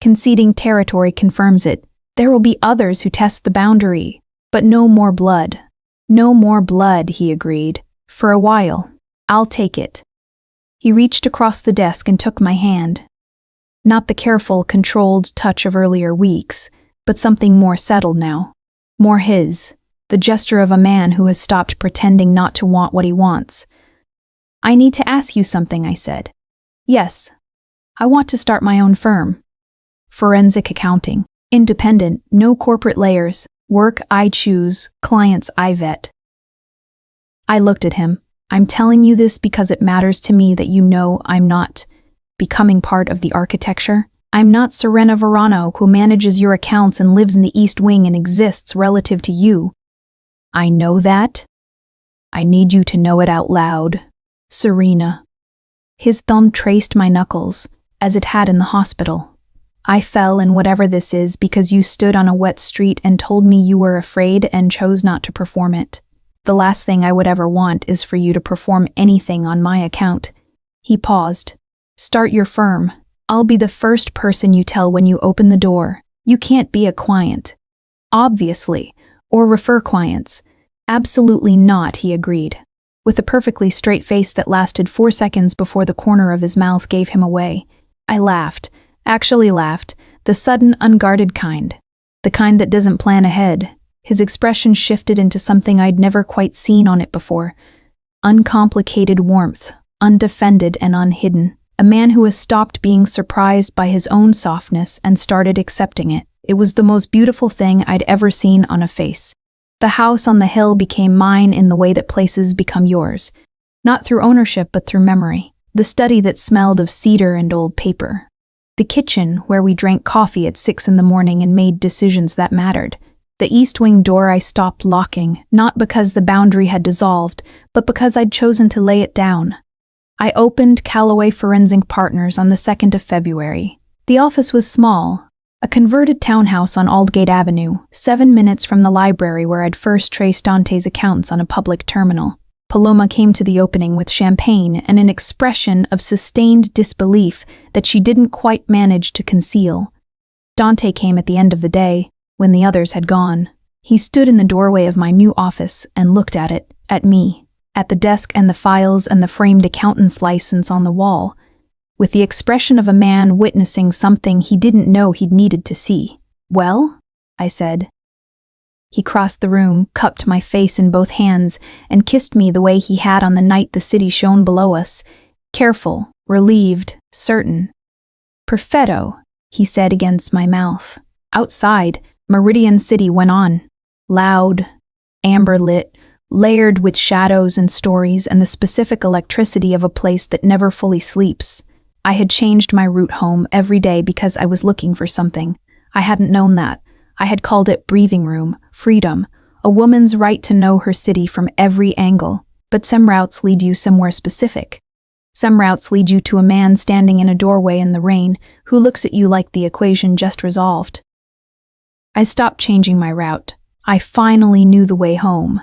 A: Conceding territory confirms it. There will be others who test the boundary, but no more blood. No more blood, he agreed. For a while. I'll take it. He reached across the desk and took my hand. Not the careful, controlled touch of earlier weeks, but something more settled now. More his. The gesture of a man who has stopped pretending not to want what he wants. I need to ask you something, I said. Yes. I want to start my own firm. Forensic accounting. Independent, no corporate layers. Work I choose, clients I vet. I looked at him. I'm telling you this because it matters to me that you know I'm not becoming part of the architecture. I'm not Serena Verano, who manages your accounts and lives in the East Wing and exists relative to you. I know that. I need you to know it out loud. Serena. His thumb traced my knuckles, as it had in the hospital. I fell in whatever this is because you stood on a wet street and told me you were afraid and chose not to perform it. The last thing I would ever want is for you to perform anything on my account. He paused. Start your firm. I'll be the first person you tell when you open the door. You can't be a client. Obviously. Or refer clients. Absolutely not, he agreed, with a perfectly straight face that lasted 4 seconds before the corner of his mouth gave him away. I laughed. Actually laughed. The sudden, unguarded kind. The kind that doesn't plan ahead. His expression shifted into something I'd never quite seen on it before. Uncomplicated warmth, undefended and unhidden. A man who has stopped being surprised by his own softness and started accepting it. It was the most beautiful thing I'd ever seen on a face. The house on the hill became mine in the way that places become yours. Not through ownership, but through memory. The study that smelled of cedar and old paper. The kitchen where we drank coffee at 6 in the morning and made decisions that mattered. The East Wing door I stopped locking, not because the boundary had dissolved, but because I'd chosen to lay it down. I opened Callaway Forensic Partners on the 2nd of February. The office was small, a converted townhouse on Aldgate Avenue, 7 minutes from the library where I'd first traced Dante's accounts on a public terminal. Paloma came to the opening with champagne and an expression of sustained disbelief that she didn't quite manage to conceal. Dante came at the end of the day, when the others had gone. He stood in the doorway of my new office and looked at it, at me, at the desk and the files and the framed accountant's license on the wall, with the expression of a man witnessing something he didn't know he'd needed to see. Well? I said. He crossed the room, cupped my face in both hands, and kissed me the way he had on the night the city shone below us. Careful, relieved, certain. Perfetto, he said against my mouth. Outside, Meridian City went on. Loud, amber-lit, layered with shadows and stories and the specific electricity of a place that never fully sleeps. I had changed my route home every day because I was looking for something. I hadn't known that. I had called it breathing room, freedom, a woman's right to know her city from every angle. But some routes lead you somewhere specific. Some routes lead you to a man standing in a doorway in the rain who looks at you like the equation just resolved. I stopped changing my route. I finally knew the way home.